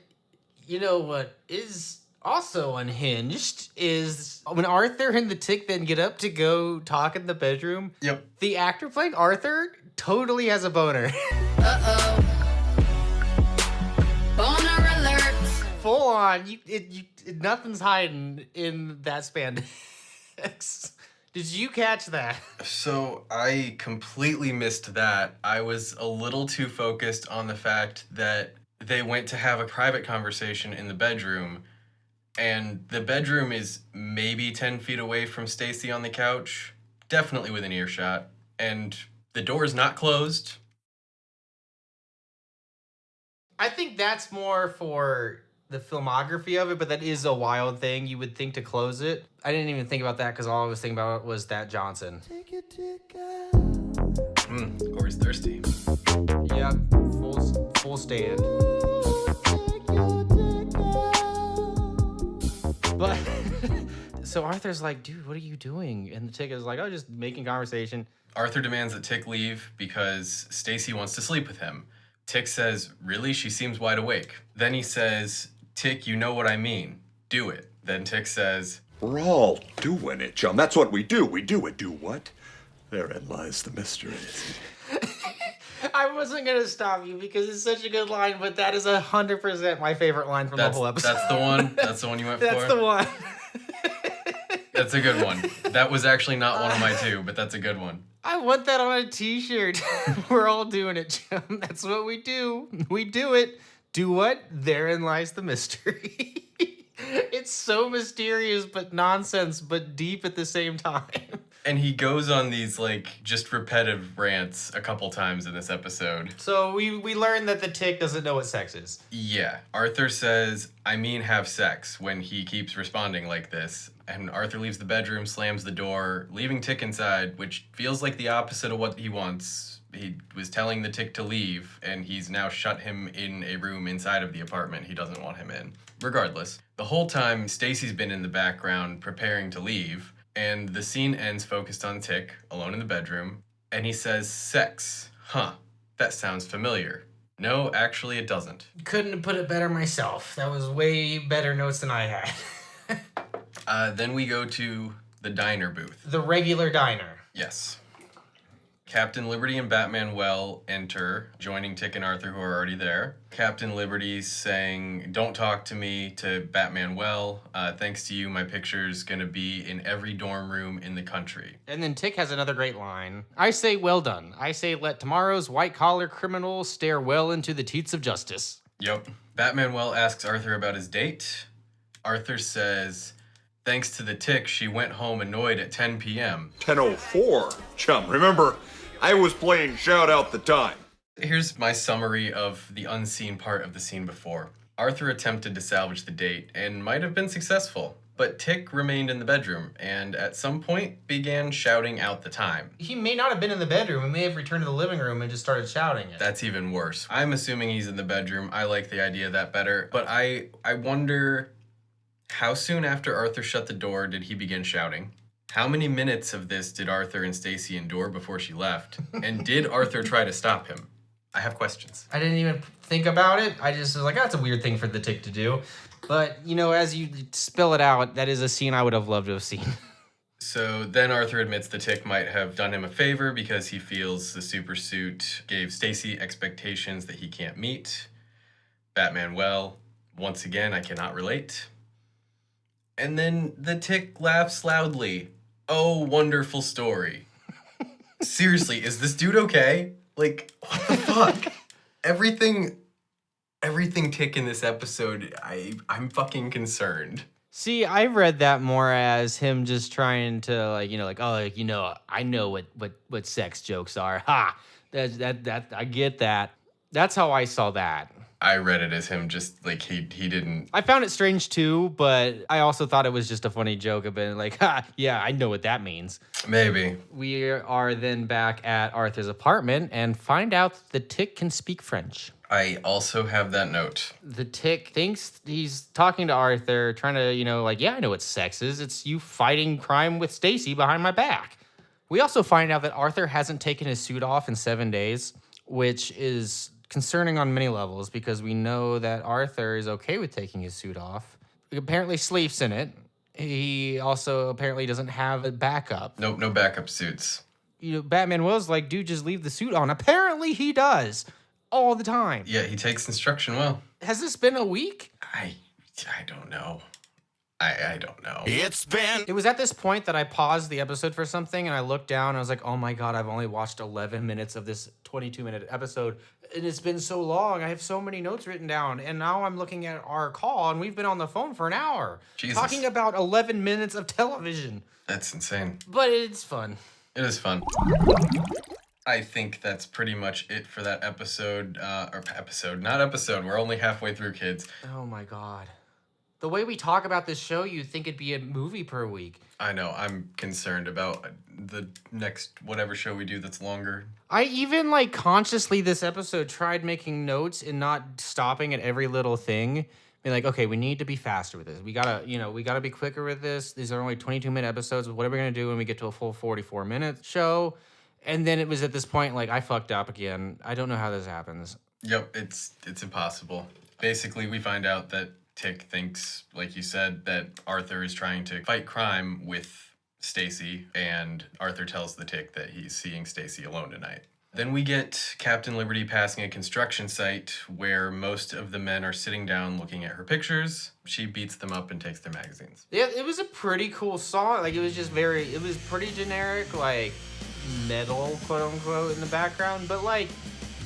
you know what is also unhinged is when Arthur and the Tick then get up to go talk in the bedroom. Yep. The actor playing Arthur totally has a boner. Uh-oh. Boner alert. Full on. Nothing's hiding in that spandex. Did you catch that? So I completely missed that. I was a little too focused on the fact that they went to have a private conversation in the bedroom, and the bedroom is maybe 10 feet away from Stacy on the couch, definitely within earshot, and the door is not closed. I think that's more for the filmography of it, but that is a wild thing. You would think to close it. I didn't even think about that because all I was thinking about was that Johnson. Corey's thirsty. Yep, full stand. But so Arthur's like, dude, what are you doing? And the Tick is like, oh, just making conversation. Arthur demands that Tick leave because Stacy wants to sleep with him. Tick says, really? She seems wide awake. Then he says, Tick, you know what I mean. Do it. Then Tick says, We're all doing it, Chum. That's what we do. We do it. Do what? Therein lies the mystery. I wasn't going to stop you because it's such a good line, but that is 100% my favorite line from the whole episode. That's the one? That's the one you went for? That's the one. That's a good one. That was actually not one of my two, but that's a good one. I want that on a t-shirt. We're all doing it, Chum. That's what we do. We do it. Do what? Therein lies the mystery. It's so mysterious, but nonsense, but deep at the same time. And he goes on these, like, just repetitive rants a couple times in this episode. So we learned that the Tick doesn't know what sex is. Yeah. Arthur says, I mean have sex, when he keeps responding like this. And Arthur leaves the bedroom, slams the door, leaving Tick inside, which feels like the opposite of what he wants. He was telling the Tick to leave, and he's now shut him in a room inside of the apartment he doesn't want him in. Regardless, the whole time, Stacy's been in the background preparing to leave, and the scene ends focused on Tick, alone in the bedroom, and he says, sex. Huh, that sounds familiar. No, actually it doesn't. Couldn't have put it better myself. That was way better notes than I had. Then we go to the diner booth. The regular diner. Yes. Captain Liberty and Batman Well enter, joining Tick and Arthur, who are already there. Captain Liberty's saying, don't talk to me, to Batman Well. Thanks to you, my picture's gonna be in every dorm room in the country. And then Tick has another great line. I say, well done. I say, let tomorrow's white-collar criminal stare well into the teats of justice. Yep. Batman Well asks Arthur about his date. Arthur says, thanks to the Tick, she went home annoyed at 10 p.m. 10:04, Chum. Remember, I was playing Shout Out the Time. Here's my summary of the unseen part of the scene before. Arthur attempted to salvage the date and might have been successful, but Tick remained in the bedroom and at some point began shouting out the time. He may not have been in the bedroom. He may have returned to the living room and just started shouting it. That's even worse. I'm assuming he's in the bedroom. I like the idea of that better, but I wonder how soon after Arthur shut the door did he begin shouting? How many minutes of this did Arthur and Stacy endure before she left? And did Arthur try to stop him? I have questions. I didn't even think about it. I just was like, that's a weird thing for the Tick to do. But, you know, as you spill it out, that is a scene I would have loved to have seen. So then Arthur admits the Tick might have done him a favor because he feels the super suit gave Stacy expectations that he can't meet. Batman, well, once again, I cannot relate. And then the Tick laughs loudly. Oh, wonderful story. Seriously, is this dude okay? Like, what the fuck? Everything Tick in this episode, I'm fucking concerned. See, I read that more as him just trying to, like, you know, like, oh, like, you know, I know what sex jokes are. Ha! That I get that. That's how I saw that. I read it as him just, like, he didn't... I found it strange, too, but I also thought it was just a funny joke of being like, ha, yeah, I know what that means. Maybe. We are then back at Arthur's apartment and find out the Tick can speak French. I also have that note. The Tick thinks he's talking to Arthur, trying to, you know, like, yeah, I know what sex is. It's you fighting crime with Stacy behind my back. We also find out that Arthur hasn't taken his suit off in 7 days, which is concerning on many levels because we know that Arthur is okay with taking his suit off. He apparently sleeps in it. He also apparently doesn't have a backup. Nope, no backup suits. You know, Batman was like, dude, just leave the suit on. Apparently he does. All the time. Yeah, he takes instruction well. Has this been a week? I don't know. I don't know. It was at this point that I paused the episode for something and I looked down and I was like, oh my God, I've only watched 11 minutes of this 22-minute episode. And it's been so long. I have so many notes written down. And now I'm looking at our call and we've been on the phone for an hour. Jesus. Talking about 11 minutes of television. That's insane. But it's fun. It is fun. I think that's pretty much it for that episode. Not episode. We're only halfway through, kids. Oh my God. The way we talk about this show, you'd think it'd be a movie per week. I know. I'm concerned about the next whatever show we do that's longer. I even, like, consciously this episode tried making notes and not stopping at every little thing Being like, okay, we need to be faster with this. We gotta be quicker with this. These are only 22-minute episodes. What are we gonna do when we get to a full 44-minute show? And then it was at this point, like, I fucked up again. I don't know how this happens. Yep, it's impossible. Basically, we find out that Tick thinks, like you said, that Arthur is trying to fight crime with Stacy, and Arthur tells the Tick that he's seeing Stacy alone tonight. Then we get Captain Liberty passing a construction site where most of the men are sitting down looking at her pictures. She beats them up and takes their magazines. Yeah, it was a pretty cool song. Like, it was pretty generic, like, metal, quote unquote, in the background, but like,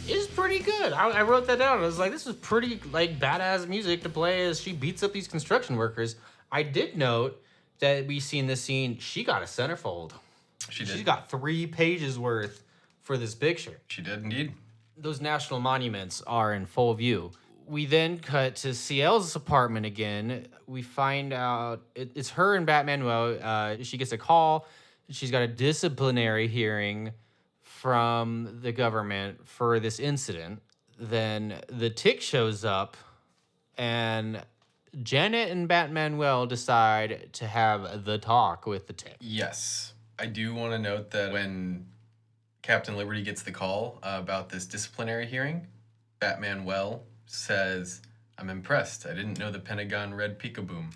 it was pretty good. I wrote that down. I was like, this was pretty, like, badass music to play as she beats up these construction workers. I did note that we see in this scene, she got a centerfold. She did. She's got 3 pages worth for this picture. She did indeed. Those national monuments are in full view. We then cut to CL's apartment again. We find out it's her and Batman. She gets a call. She's got a disciplinary hearing from the government for this incident. Then the Tick shows up, and Janet and Batmanuel decide to have the talk with the Tick. Yes. I do want to note that when Captain Liberty gets the call about this disciplinary hearing, Batmanuel says, "I'm impressed. I didn't know the Pentagon read Peekaboom."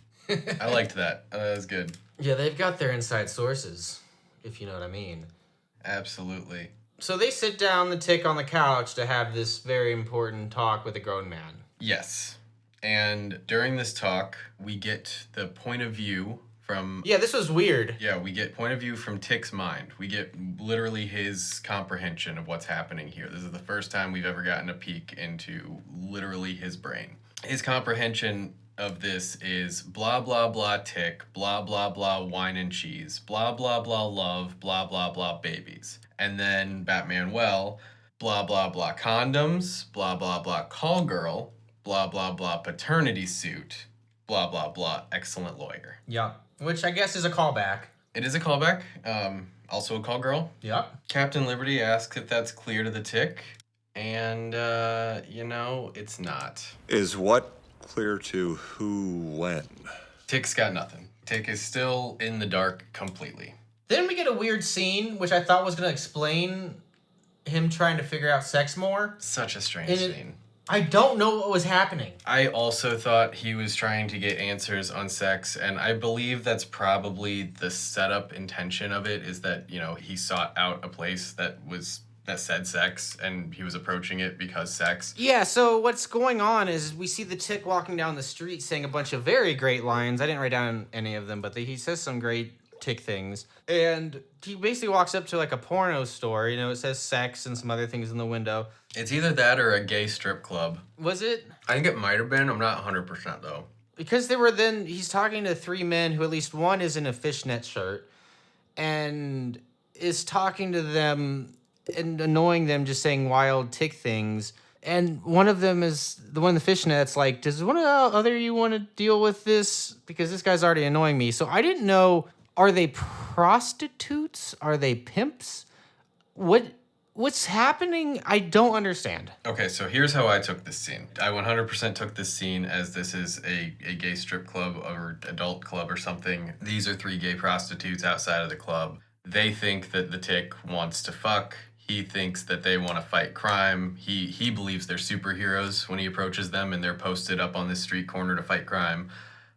I liked that. That was good. Yeah, they've got their inside sources, if you know what I mean. Absolutely. So they sit down, the Tick, on the couch to have this very important talk with a grown man. Yes. And during this talk, we get the point of view from... Yeah, this was weird. Yeah, we get point of view from Tick's mind. We get literally his comprehension of what's happening here. This is the first time we've ever gotten a peek into literally his brain. His comprehension of this is blah, blah, blah, Tick, blah, blah, blah, wine and cheese, blah, blah, blah, love, blah, blah, blah, babies. And then Batmanuel, blah, blah, blah, condoms, blah, blah, blah, call girl, blah, blah, blah, paternity suit, blah, blah, blah, excellent lawyer. Yeah. Which I guess is a callback. It is a callback. Also a call girl. Yeah. Captain Liberty asks if that's clear to the Tick. And, it's not. Is what clear to who when? Tick's got nothing. Tick is still in the dark completely. Then we get a weird scene, which I thought was going to explain him trying to figure out sex more. Such a strange scene. I don't know what was happening. I also thought he was trying to get answers on sex, and I believe that's probably the setup intention of it, is that, he sought out a place that said sex, and he was approaching it because sex. Yeah, so what's going on is we see the Tick walking down the street saying a bunch of very great lines. I didn't write down any of them, but he says some great Tick things. And he basically walks up to like a porno store. It says sex and some other things in the window. It's either that or a gay strip club. Was it? I think it might have been. I'm not 100% though. Because he's talking to 3 men who at least one is in a fishnet shirt and is talking to them and annoying them, just saying wild Tick things. And one of them is the one in the fishnet's like, does one of the other you want to deal with this? Because this guy's already annoying me. So I didn't know, are they prostitutes? Are they pimps? What's happening? I don't understand. Okay, so here's how I took this scene. I 100% took this scene as this is a gay strip club or adult club or something. These are 3 gay prostitutes outside of the club. They think that the Tick wants to fuck. He thinks that they want to fight crime. He believes they're superheroes when he approaches them, and they're posted up on this street corner to fight crime.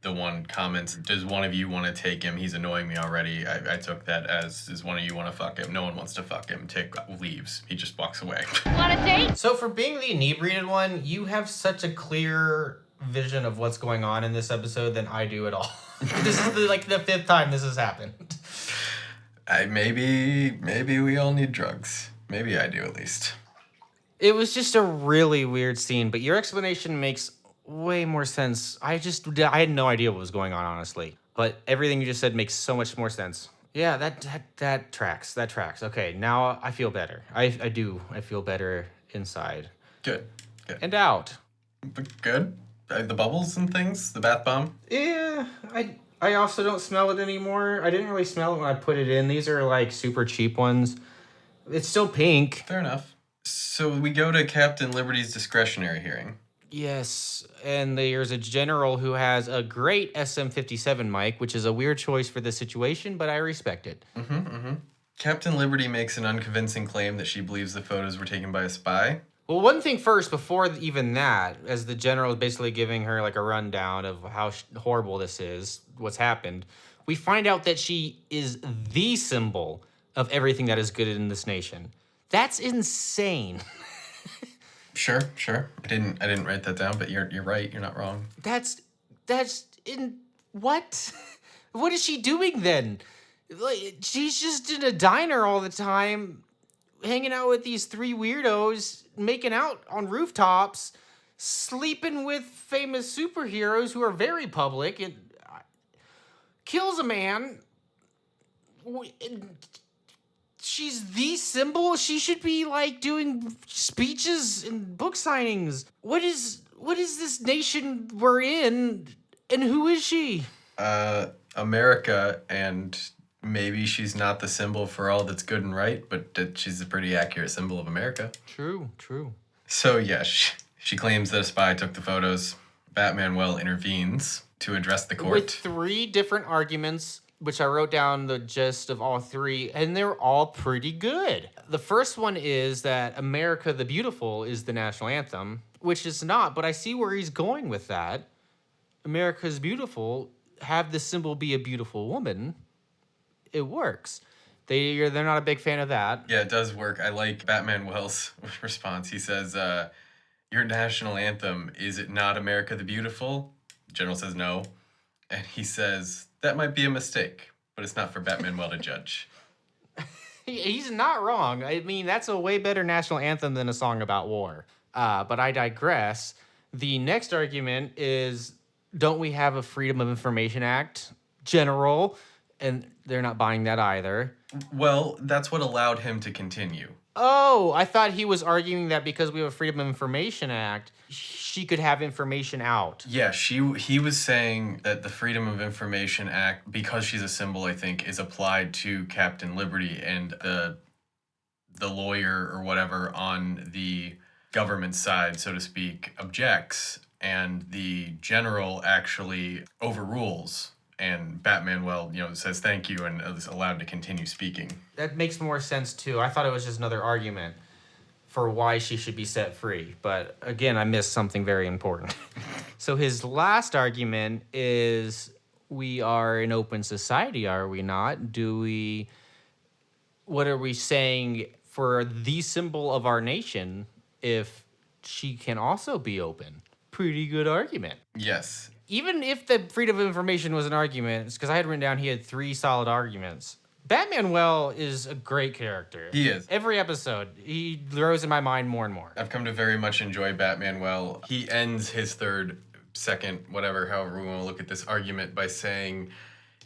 The one comments, does one of you want to take him? He's annoying me already. I took that as, does one of you want to fuck him? No one wants to fuck him. Tick leaves. He just walks away. Want a date? So for being the inebriated one, you have such a clear vision of what's going on in this episode than I do at all. This is the 5th time this has happened. Maybe we all need drugs. Maybe I do at least. It was just a really weird scene, but your explanation makes way more sense. I had no idea what was going on, honestly. But everything you just said makes so much more sense. Yeah, that tracks. That tracks. Okay, now I feel better. I do. I feel better inside. Good. And out. Good? The bubbles and things? The bath bomb? Yeah, I also don't smell it anymore. I didn't really smell it when I put it in. These are like super cheap ones. It's still pink. Fair enough. So we go to Captain Liberty's discretionary hearing. Yes, and there's a general who has a great SM-57 mic, which is a weird choice for this situation, but I respect it. Captain Liberty makes an unconvincing claim that she believes the photos were taken by a spy. Well, one thing first, before even that, as the general is basically giving her like a rundown of how horrible this is, what's happened, we find out that she is the symbol of everything that is good in this nation. That's insane. Sure. I didn't write that down, but you're right. You're not wrong. That's in what? What is she doing then? Like, she's just in a diner all the time, hanging out with these three weirdos, making out on rooftops, sleeping with famous superheroes who are very public, and kills a man. She's the symbol. She should be like doing speeches and book signings. What is this nation we're in, and who is she? America, and maybe she's not the symbol for all that's good and right, but that she's a pretty accurate symbol of America. True. So yeah, she claims that a spy took the photos. Batman intervenes to address the court. With 3 different arguments, which I wrote down the gist of all 3, and they're all pretty good. The first one is that America the Beautiful is the national anthem, which is not, but I see where he's going with that. America's Beautiful, have the symbol be a beautiful woman, it works. They're not a big fan of that. Yeah, it does work. I like Batman response. He says, your national anthem, is it not America the Beautiful? The general says no. And he says, that might be a mistake, but it's not for Batman to judge. He's not wrong. I mean, that's a way better national anthem than a song about war. But I digress. The next argument is, don't we have a Freedom of Information Act, General? And they're not buying that either. Well, that's what allowed him to continue. Oh, I thought he was arguing that because we have a Freedom of Information Act, she could have information out. Yeah, he was saying that the Freedom of Information Act, because she's a symbol, I think, is applied to Captain Liberty, and the lawyer or whatever on the government side, so to speak, objects, and the general actually overrules. And Batman, says thank you and is allowed to continue speaking. That makes more sense, too. I thought it was just another argument for why she should be set free. But again, I missed something very important. So his last argument is, we are an open society, are we not? What are we saying for the symbol of our nation if she can also be open? Pretty good argument. Yes. Even if the freedom of information was an argument, it's because I had written down he had 3 solid arguments. Batman is a great character. He is. Every episode, he grows in my mind more and more. I've come to very much enjoy Batman. He ends his second, whatever, however we want to look at this argument, by saying,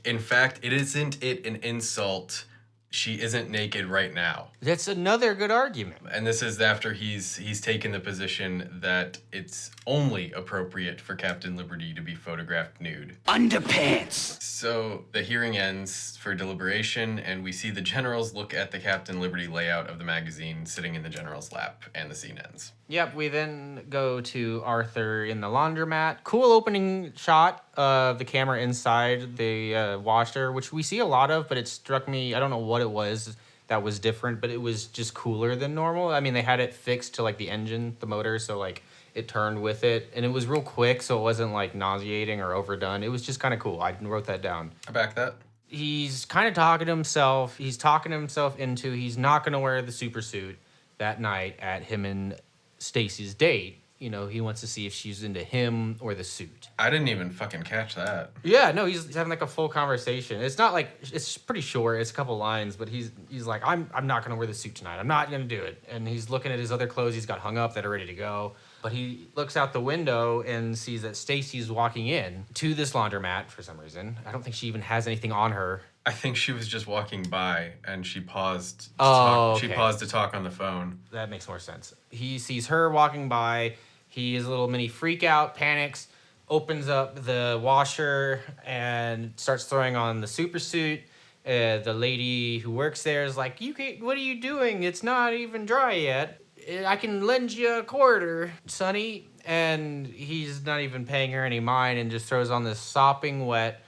in fact, isn't it an insult? She isn't naked right now. That's another good argument. And this is after he's taken the position that it's only appropriate for Captain Liberty to be photographed nude. Underpants! So the hearing ends for deliberation, and we see the generals look at the Captain Liberty layout of the magazine sitting in the general's lap, and the scene ends. Yep, we then go to Arthur in the laundromat. Cool opening shot of the camera inside the washer, which we see a lot of, but it struck me, I don't know what it was that was different, but it was just cooler than normal. I mean, they had it fixed to like the engine, the motor, so like it turned with it, and it was real quick, so it wasn't like nauseating or overdone. It was just kind of cool. I wrote that down. I back that. He's kind of talking to himself. He's talking himself into he's not going to wear the super suit that night at him and Stacy's date. You know, he wants to see if she's into him or the suit. I didn't even fucking catch that. Yeah, no, he's having like a full conversation. It's not like, it's pretty short. It's a couple lines, but he's like, I'm not gonna wear the suit tonight. I'm not gonna do it. And he's looking at his other clothes he's got hung up that are ready to go. But he looks out the window and sees that Stacy's walking in to this laundromat for some reason. I don't think she even has anything on her. I think she was just walking by and she paused to talk. She paused to talk on the phone. That makes more sense. He sees her walking by. He is a little mini freak out, panics, opens up the washer and starts throwing on the super suit. The lady who works there is like, what are you doing? It's not even dry yet. I can lend you a quarter, Sonny. And he's not even paying her any mind and just throws on this sopping wet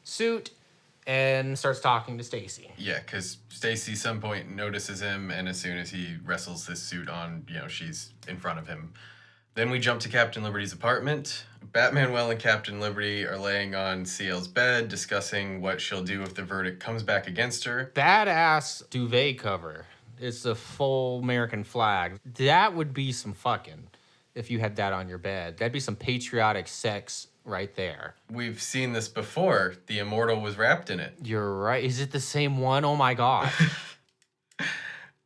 suit and starts talking to Stacy. Yeah, because Stacy some point notices him, and as soon as he wrestles this suit on, she's in front of him. Then we jump to Captain Liberty's apartment. Batmanuel and Captain Liberty are laying on CL's bed, discussing what she'll do if the verdict comes back against her. Badass duvet cover. It's a full American flag. That would be some fucking if you had that on your bed. That'd be some patriotic sex right there. We've seen this before. The Immortal was wrapped in it. You're right. Is it the same one? Oh my god.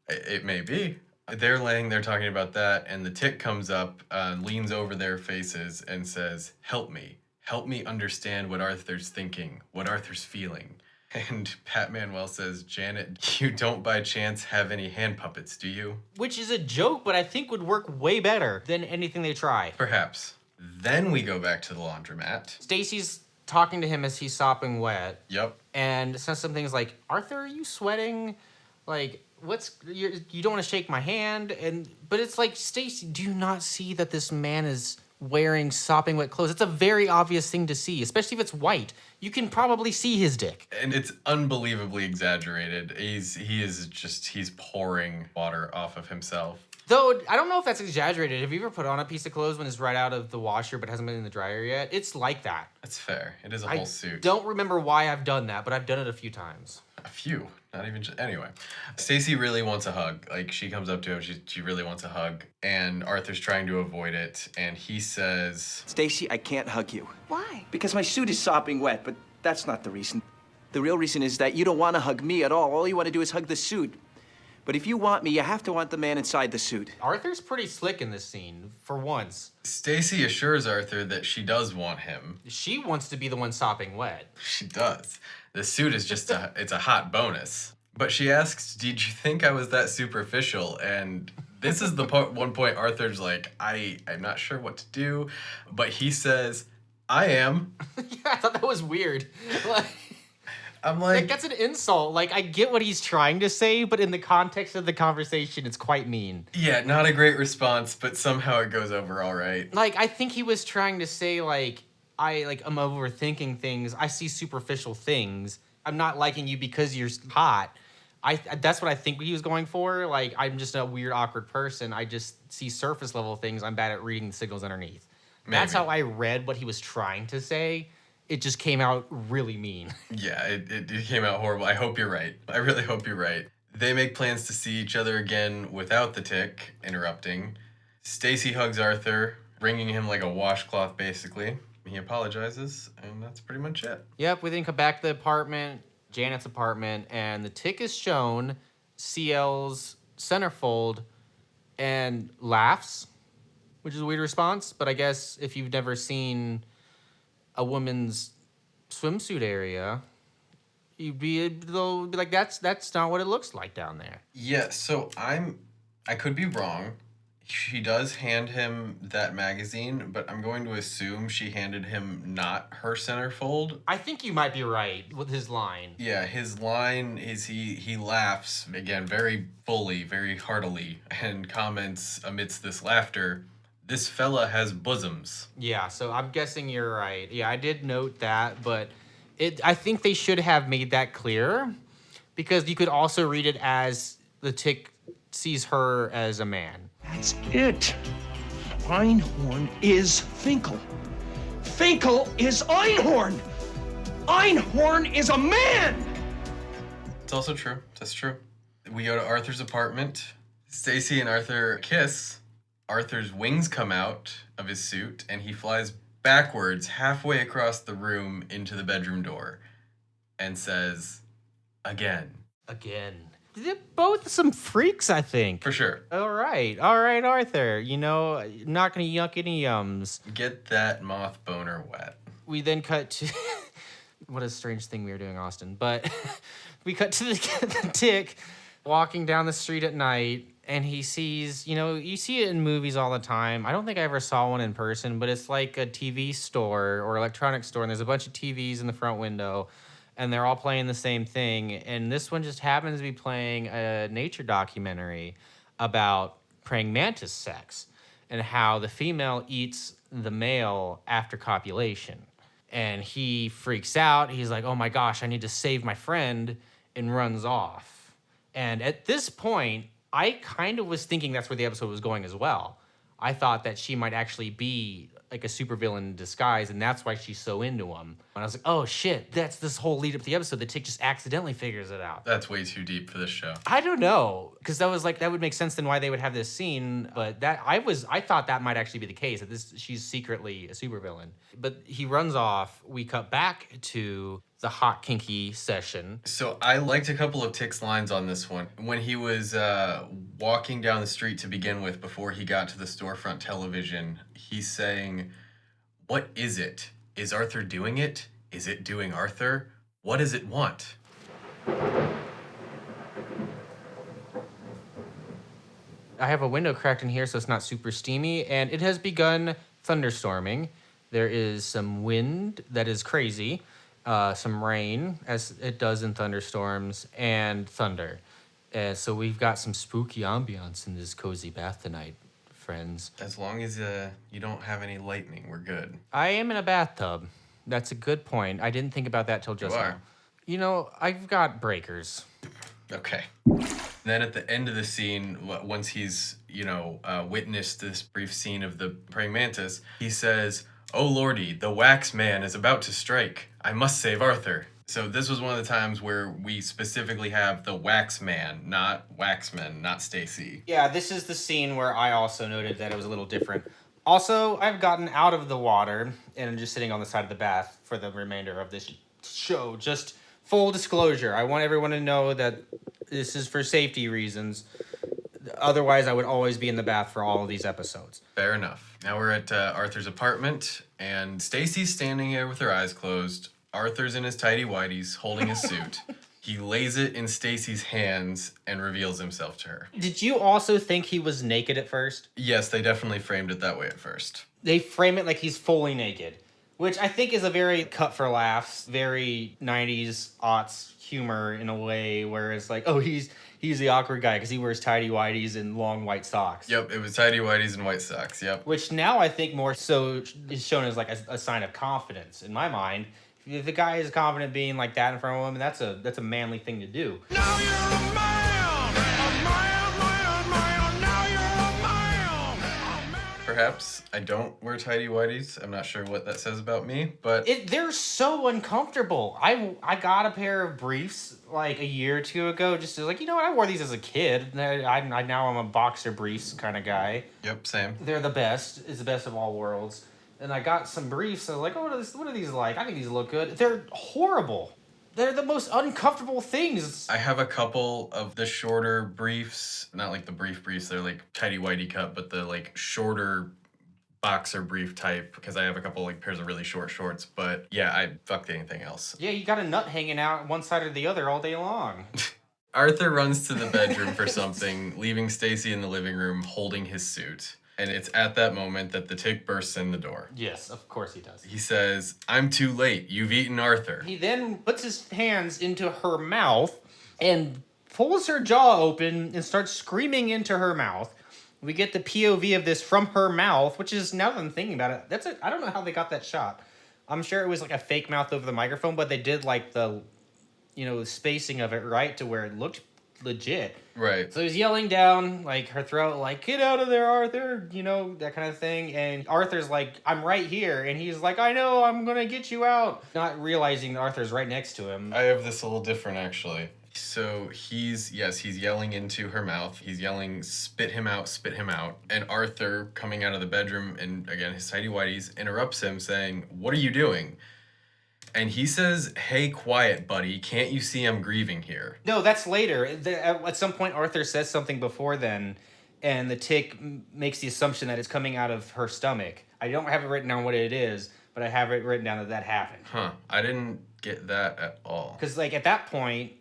It may be. They're laying there talking about that, and the Tick comes up, leans over their faces, and says, "Help me. Help me understand what Arthur's thinking, what Arthur's feeling." And Batmanuel says, "Janet, you don't by chance have any hand puppets, do you?" Which is a joke, but I think would work way better than anything they try. Perhaps. Then we go back to the laundromat. Stacy's talking to him as he's sopping wet. Yep. And says some things like, "Arthur, are you sweating? Like, you don't want to shake my hand?" But it's like, Stacy, do you not see that this man is wearing sopping wet clothes? It's a very obvious thing to see, especially if it's white. You can probably see his dick. And it's unbelievably exaggerated. He's pouring water off of himself. Though, I don't know if that's exaggerated. Have you ever put on a piece of clothes when it's right out of the washer but hasn't been in the dryer yet? It's like that. That's fair. It is a whole suit. I don't remember why I've done that, but I've done it a few times. A few. Not even just... Anyway. Stacy really wants a hug. Like, she comes up to him. She really wants a hug. And Arthur's trying to avoid it. And he says... "Stacy, I can't hug you. Why? Because my suit is sopping wet, but that's not the reason. The real reason is that you don't want to hug me at all. All you want to do is hug the suit. But if you want me, you have to want the man inside the suit." Arthur's pretty slick in this scene, for once. Stacy assures Arthur that she does want him. She wants to be the one sopping wet. She does. The suit is just it's a hot bonus. But she asks, "Did you think I was that superficial?" And this is the one point Arthur's like, I'm not sure what to do. But he says, "I am." Yeah, I thought that was weird. I'm like, that's an insult. Like, I get what he's trying to say, but in the context of the conversation, it's quite mean. Yeah, not a great response, but somehow it goes over all right. Like, I think he was trying to say, I'm overthinking things. I see superficial things. I'm not liking you because you're hot. That's what I think he was going for. Like, I'm just a weird, awkward person. I just see surface level things. I'm bad at reading the signals underneath. Maybe. That's how I read what he was trying to say. It just came out really mean. Yeah, it came out horrible. I hope you're right. I really hope you're right. They make plans to see each other again without the Tick interrupting. Stacy hugs Arthur, wringing him like a washcloth, basically. He apologizes, and that's pretty much it. Yep, we then come back to the apartment, Janet's apartment, and the Tick is shown CL's centerfold and laughs, which is a weird response, but I guess if you've never seen a woman's swimsuit area, you'd be like, that's not what it looks like down there. Yeah, so I could be wrong. She does hand him that magazine, but I'm going to assume she handed him not her centerfold. I think you might be right with his line. Yeah, his line is he laughs, again, very fully, very heartily, and comments amidst this laughter, "This fella has bosoms." Yeah, so I'm guessing you're right. Yeah, I did note that, but I think they should have made that clear, because you could also read it as the Tick sees her as a man. That's it. Einhorn is Finkel. Finkel is Einhorn. Einhorn is a man! It's also true. That's true. We go to Arthur's apartment. Stacy and Arthur kiss. Arthur's wings come out of his suit, and he flies backwards halfway across the room into the bedroom door and says, "Again." Again. They're both some freaks, I think. For sure. All right, Arthur. Not gonna yuck any yums. Get that moth boner wet. We then cut to... What a strange thing we were doing, Austin. But we cut to the Tick walking down the street at night, and he sees, you see it in movies all the time. I don't think I ever saw one in person, but it's like a TV store or electronics store, and there's a bunch of TVs in the front window, and they're all playing the same thing. And this one just happens to be playing a nature documentary about praying mantis sex and how the female eats the male after copulation. And he freaks out. He's like, oh my gosh, I need to save my friend, and runs off. And at this point, I kind of was thinking that's where the episode was going as well. I thought that she might actually be like a supervillain in disguise, and that's why she's so into him. And I was like, oh shit, that's this whole lead up to the episode. The chick just accidentally figures it out. That's way too deep for this show. I don't know, because that was like, that would make sense then why they would have this scene. But that I thought that might actually be the case, that she's secretly a supervillain. But he runs off. We cut back to the hot kinky session. So I liked a couple of Tick's lines on this one. When he was walking down the street to begin with, before he got to the storefront television, he's saying, what is it? Is Arthur doing it? Is it doing Arthur? What does it want? I have a window cracked in here so it's not super steamy, and it has begun thunderstorming. There is some wind that is crazy, some rain, as it does in thunderstorms, and thunder. So we've got some spooky ambiance in this cozy bath tonight, friends. As long as you don't have any lightning, we're good. I am in a bathtub. That's a good point. I didn't think about that till just now. You know, I've got breakers. Okay. Then at the end of the scene, once he's, witnessed this brief scene of the praying mantis, he says, oh lordy, the wax man is about to strike. I must save Arthur. So this was one of the times where we specifically have the wax man, not Waxman, not Stacy. Yeah, this is the scene where I also noted that it was a little different. Also, I've gotten out of the water and I'm just sitting on the side of the bath for the remainder of this show. Just full disclosure, I want everyone to know that this is for safety reasons. Otherwise, I would always be in the bath for all of these episodes. Fair enough. Now we're at Arthur's apartment, and Stacy's standing there with her eyes closed. Arthur's in his tighty-whities, holding his suit. He lays it in Stacy's hands and reveals himself to her. Did you also think he was naked at first? Yes, they definitely framed it that way at first. They frame it like he's fully naked, which I think is a very cut for laughs, very 90s aughts humor in a way where it's like, oh, he's the awkward guy because he wears tighty-whities and long white socks. Yep, it was tighty-whities and white socks, yep. Which now I think more so is shown as like a sign of confidence in my mind. If the guy is confident being like that in front of him, that's a manly thing to do. Now you're a man! A man, now you're a man! Perhaps I don't wear tighty-whities. I'm not sure what that says about me, but... They're so uncomfortable. I got a pair of briefs like a year or two ago, just like, I wore these as a kid. I now I'm a boxer briefs kind of guy. Yep, same. They're the best. It's the best of all worlds. And I got some briefs. I was like, oh, what are these like? I think these look good. They're horrible. They're the most uncomfortable things. I have a couple of the shorter briefs, not like the briefs, they're like tighty-whitey cut, but the like shorter boxer brief type, because I have a couple like pairs of really short shorts. But yeah, I fucked anything else. Yeah, you got a nut hanging out one side or the other all day long. Arthur runs to the bedroom for something, leaving Stacy in the living room holding his suit. And it's at that moment that the tick bursts in the door. Yes, of course he does. He says, I'm too late. You've eaten Arthur. He then puts his hands into her mouth and pulls her jaw open and starts screaming into her mouth. We get the POV of this from her mouth, which is, now that I'm thinking about it, I don't know how they got that shot. I'm sure it was like a fake mouth over the microphone, but they did like the, spacing of it right to where it looked legit. Right. So he's yelling down like her throat, like, get out of there, Arthur, that kind of thing. And Arthur's like, I'm right here. And he's like, I know, I'm gonna get you out. Not realizing that Arthur's right next to him. I have this a little different actually. So he's yelling into her mouth. He's yelling, spit him out, spit him out. And Arthur, coming out of the bedroom, and again, his tighty-whities, interrupts him saying, what are you doing? And he says, hey, quiet, buddy. Can't you see I'm grieving here? No, that's later. At some point, Arthur says something before then, and the tick makes the assumption that it's coming out of her stomach. I don't have it written down what it is, but I have it written down that happened. Huh. I didn't get that at all. Because, at that point,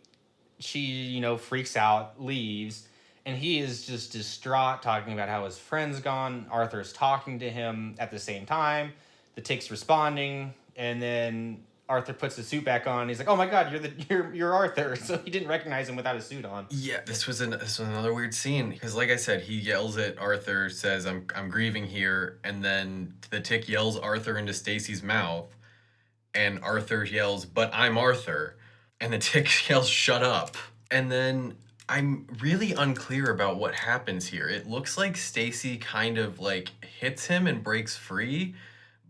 she, freaks out, leaves, and he is just distraught, talking about how his friend's gone. Arthur's talking to him at the same time. The tick's responding, and then Arthur puts the suit back on. He's like, "Oh my God, you're Arthur." So he didn't recognize him without a suit on. Yeah, this was another weird scene because, like I said, he yells at Arthur, says, "I'm grieving here," and then the tick yells Arthur into Stacy's mouth, and Arthur yells, "But I'm Arthur," and the tick yells, "Shut up." And then I'm really unclear about what happens here. It looks like Stacy kind of like hits him and breaks free.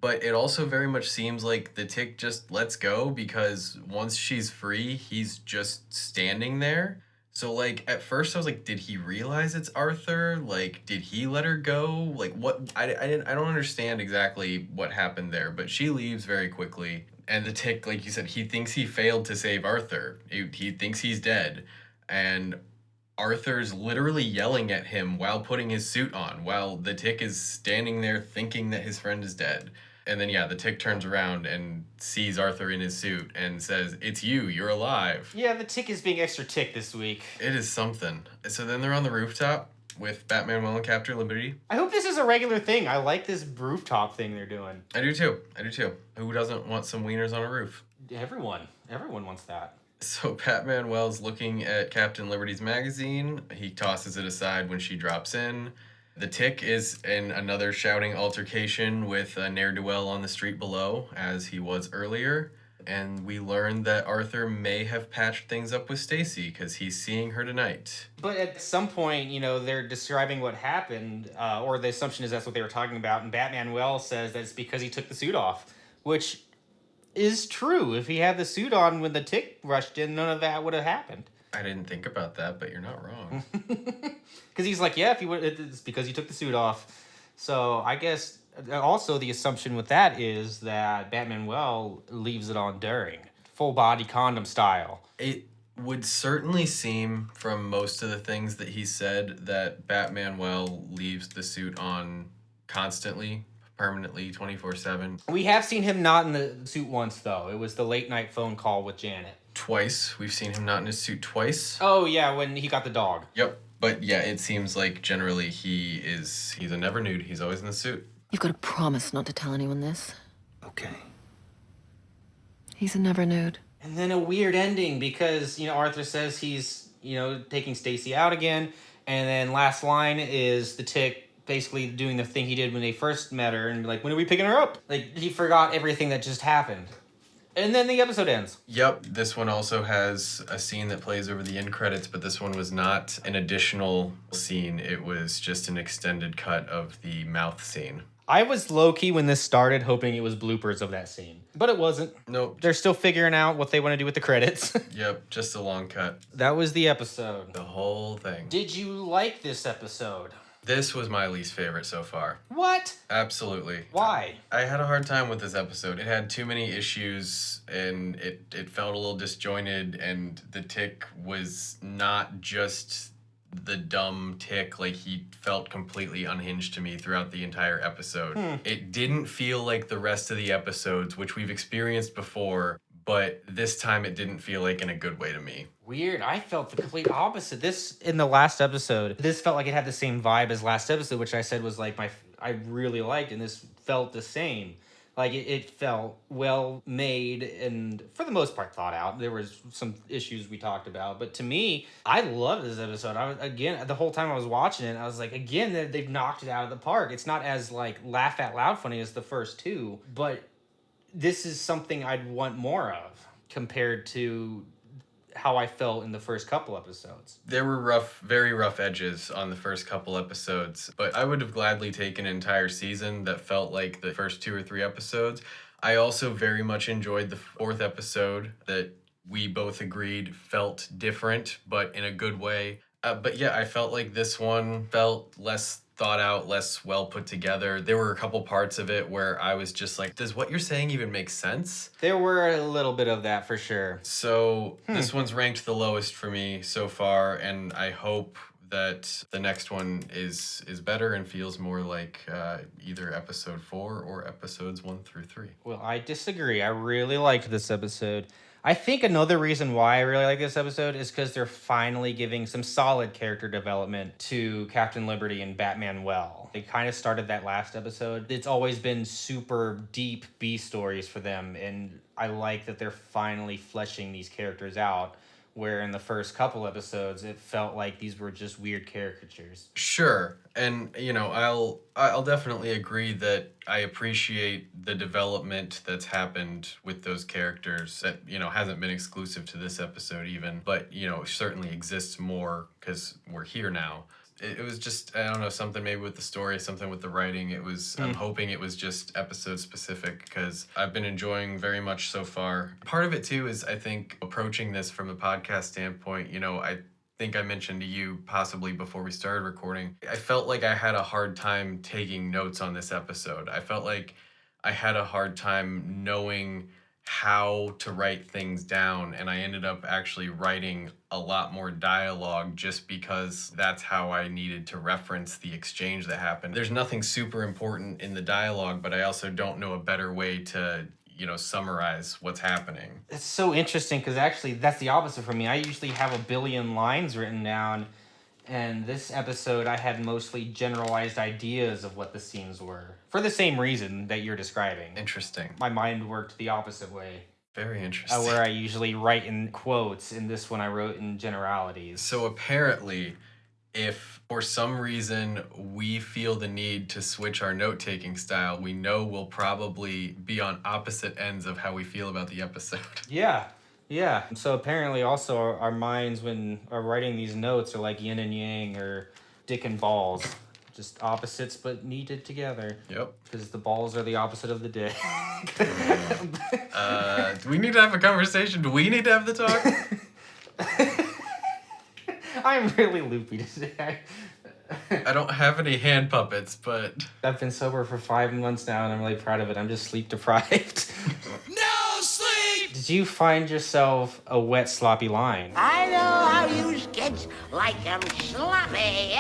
But it also very much seems like the tick just lets go because once she's free, he's just standing there. So like at first I was like, did he realize it's Arthur? Like, did he let her go? Like what? I don't understand exactly what happened there. But she leaves very quickly, and the tick, like you said, he thinks he failed to save Arthur. He thinks he's dead, and Arthur's literally yelling at him while putting his suit on, while the tick is standing there thinking that his friend is dead. And then, yeah, the tick turns around and sees Arthur in his suit and says, "It's you, you're alive." Yeah, the tick is being extra tick this week. It is something. So then they're on the rooftop with Batman Will and Captain Liberty. I hope this is a regular thing. I like this rooftop thing they're doing. I do too. Who doesn't want some wieners on a roof? Everyone wants that. So Batman Wells looking at Captain Liberty's magazine. He tosses it aside when she drops in. The tick is in another shouting altercation with a ne'er-do-well on the street below, as he was earlier. And we learn that Arthur may have patched things up with Stacy because he's seeing her tonight. But at some point, they're describing what happened, or the assumption is that's what they were talking about, and Batman Wells says that it's because he took the suit off, which is true. If he had the suit on when the tick rushed in, none of that would have happened. I didn't think about that, but you're not wrong. Because he's like, yeah, it's because he took the suit off. So I guess also the assumption with that is that Batman Well leaves it on during. Full body condom style. It would certainly seem from most of the things that he said that Batman Well leaves the suit on constantly, permanently, 24/7. We have seen him not in the suit once, though. It was the late night phone call with Janet. Twice. We've seen him not in his suit twice. Oh, yeah, when he got the dog. Yep. But yeah, it seems like generally he's a never nude. He's always in the suit. You've got to promise not to tell anyone this. Okay. He's a never nude. And then a weird ending because, Arthur says he's, taking Stacy out again. And then last line is the tick basically doing the thing he did when they first met her and like, when are we picking her up? Like, he forgot everything that just happened. And then the episode ends. Yep, this one also has a scene that plays over the end credits, but this one was not an additional scene. It was just an extended cut of the mouth scene. I was low-key when this started hoping it was bloopers of that scene. But it wasn't. Nope. They're still figuring out what they want to do with the credits. Yep, just a long cut. That was the episode. The whole thing. Did you like this episode? This was my least favorite so far. What? Absolutely. Why? I had a hard time with this episode. It had too many issues, and it felt a little disjointed, and the tick was not just the dumb tick. Like, he felt completely unhinged to me throughout the entire episode. It didn't feel like the rest of the episodes, which we've experienced before, but this time it didn't feel like in a good way to me. Weird. I felt the complete opposite. This, in the last episode, this felt like it had the same vibe as last episode, which I said was like I really liked, and this felt the same. Like, it felt well made and, for the most part, thought out. There was some issues we talked about. But to me, I love this episode. The whole time I was watching it, I was like, again, they've knocked it out of the park. It's not as, like, laugh out loud funny as the first two. But this is something I'd want more of compared to how I felt in the first couple episodes. There were very rough edges on the first couple episodes, but I would have gladly taken an entire season that felt like the first 2 or 3 episodes. I also very much enjoyed the 4th episode that we both agreed felt different, but in a good way. But yeah, I felt like this one felt less thought out, less well put together. There were a couple parts of it where I was just like, does what you're saying even make sense? There were a little bit of that for sure. So this one's ranked the lowest for me so far, and I hope that the next one is better and feels more like either episode 4 or episodes 1 through 3. Well, I disagree. I really liked this episode. I think another reason why I really like this episode is because they're finally giving some solid character development to Captain Liberty and Batman Well. They kind of started that last episode. It's always been super deep B stories for them, and I like that they're finally fleshing these characters out, where in the first couple episodes it felt like these were just weird caricatures. Sure. And I'll definitely agree that I appreciate the development that's happened with those characters that, hasn't been exclusive to this episode even, but, certainly exists more because we're here now. It was just, I don't know, something maybe with the story, something with the writing. I'm hoping it was just episode specific because I've been enjoying very much so far. Part of it too is I think approaching this from a podcast standpoint, I think I mentioned to you possibly before we started recording, I felt like I had a hard time taking notes on this episode. I felt like I had a hard time knowing how to write things down, and I ended up actually writing a lot more dialogue just because that's how I needed to reference the exchange that happened. There's nothing super important in the dialogue, but I also don't know a better way to summarize what's happening. It's so interesting because actually that's the opposite for me. I usually have a billion lines written down, and this episode I had mostly generalized ideas of what the scenes were for the same reason that you're describing. Interesting. My mind worked the opposite way. Very interesting. Where I usually write in quotes, in this one I wrote in generalities. So apparently, if for some reason we feel the need to switch our note-taking style, we know we'll probably be on opposite ends of how we feel about the episode. Yeah. So apparently also our minds when are writing these notes are like yin and yang or dick and balls. Just opposites but needed together. Yep. Because the balls are the opposite of the dick. Do we need to have a conversation? Do we need to have the talk? I'm really loopy today. I don't have any hand puppets, but... I've been sober for 5 months now, and I'm really proud of it. I'm just sleep deprived. No sleep! Did you find yourself a wet, sloppy line? I know how you kids like 'em sloppy.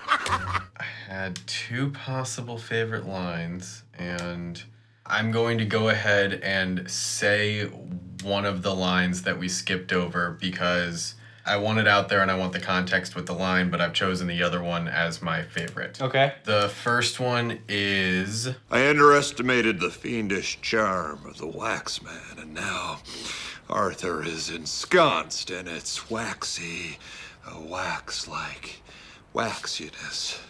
I had 2 possible favorite lines, and I'm going to go ahead and say one of the lines that we skipped over because I want it out there and I want the context with the line, but I've chosen the other one as my favorite. Okay. The first one is... I underestimated the fiendish charm of the wax man, and now Arthur is ensconced in its waxy, wax-like waxiness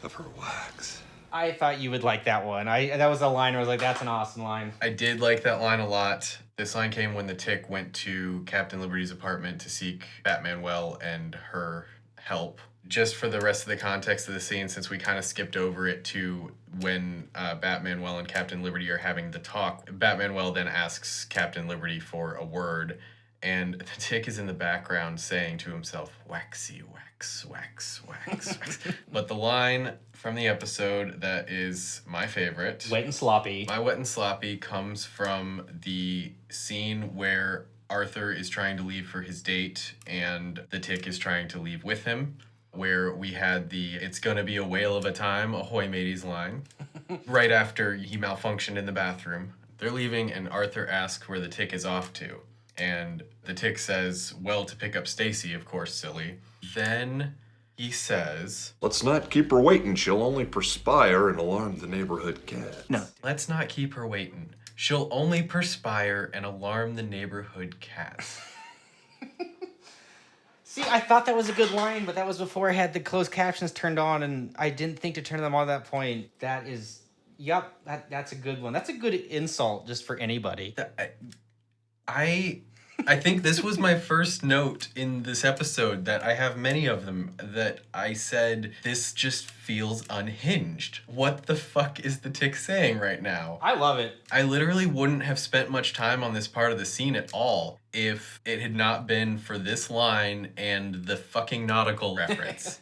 of her wax. I thought you would like that one. That was a line where I was like, that's an awesome line. I did like that line a lot. This line came when the Tick went to Captain Liberty's apartment to seek Batman Well and her help. Just for the rest of the context of the scene, since we kind of skipped over it to when Batman Well and Captain Liberty are having the talk, Batman Well then asks Captain Liberty for a word, and the Tick is in the background saying to himself, waxy, wax, wax, wax, wax. But the line from the episode that is my favorite, Wet and sloppy. My wet and sloppy comes from the scene where Arthur is trying to leave for his date and the Tick is trying to leave with him, where we had the "it's gonna be a whale of a time, ahoy mateys" line, right after he malfunctioned in the bathroom. They're leaving and Arthur asks where the Tick is off to. And the Tick says, well, to pick up Stacy, of course, silly. Then he says, let's not keep her waiting. She'll only perspire and alarm the neighborhood cats. No. Let's not keep her waiting. She'll only perspire and alarm the neighborhood cats. See, I thought that was a good line, but that was before I had the closed captions turned on, and I didn't think to turn them on at that point. That is, yep, that's a good one. That's a good insult just for anybody. I think this was my first note in this episode, that I have many of them, that I said, this just feels unhinged. What the fuck is the Tick saying right now? I love it. I literally wouldn't have spent much time on this part of the scene at all if it had not been for this line and the fucking nautical reference.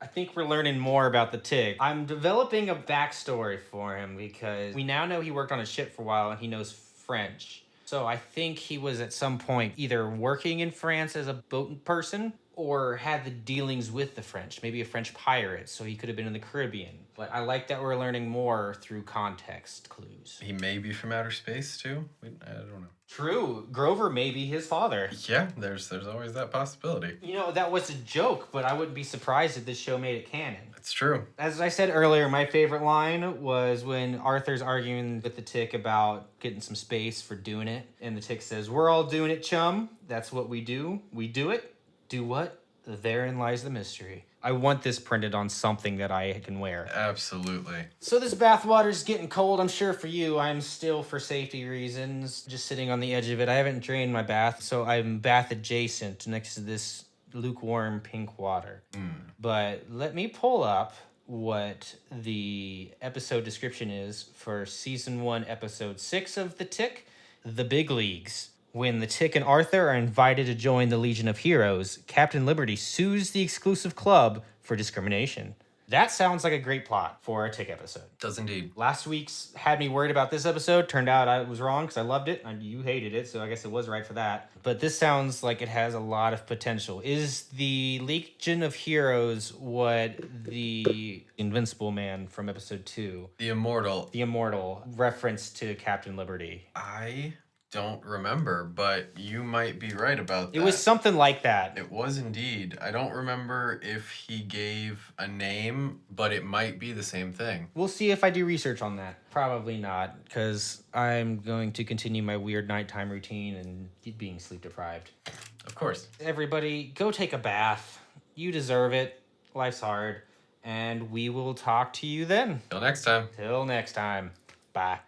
I think we're learning more about the Tick. I'm developing a backstory for him because we now know he worked on a ship for a while and he knows French. So I think he was at some point either working in France as a boat person or had the dealings with the French, maybe a French pirate, so he could have been in the Caribbean. But I like that we're learning more through context clues. He may be from outer space too. I don't know. True. Grover may be his father. Yeah, there's always that possibility. You know, that was a joke, but I wouldn't be surprised if this show made it canon. It's true. As I said earlier, my favorite line was when Arthur's arguing with the Tick about getting some space for doing it. And the Tick says, "We're all doing it, chum. That's what we do. We do it. Do what? Therein lies the mystery." I want this printed on something that I can wear. Absolutely. So this bathwater's getting cold, I'm sure for you. I'm still, for safety reasons, just sitting on the edge of it. I haven't drained my bath, so I'm bath adjacent next to this lukewarm pink water. But let me pull up what the episode description is for season 1, episode 6 of The Tick, The Big Leagues. When the Tick and Arthur are invited to join the Legion of Heroes, Captain Liberty sues the exclusive club for discrimination. That sounds like a great plot for a Tick episode. Does indeed. Last week's had me worried about this episode. Turned out I was wrong because I loved it. And you hated it, so I guess it was right for that. But this sounds like it has a lot of potential. Is the Legion of Heroes what the Invincible Man from episode 2? The Immortal Reference to Captain Liberty. I don't remember, but you might be right about that. It was something like that. It was indeed. I don't remember if he gave a name, but it might be the same thing. We'll see if I do research on that. Probably not, because I'm going to continue my weird nighttime routine and keep being sleep deprived. Of course. Everybody, go take a bath. You deserve it. Life's hard. And we will talk to you then. Till next time. Till next time. Bye.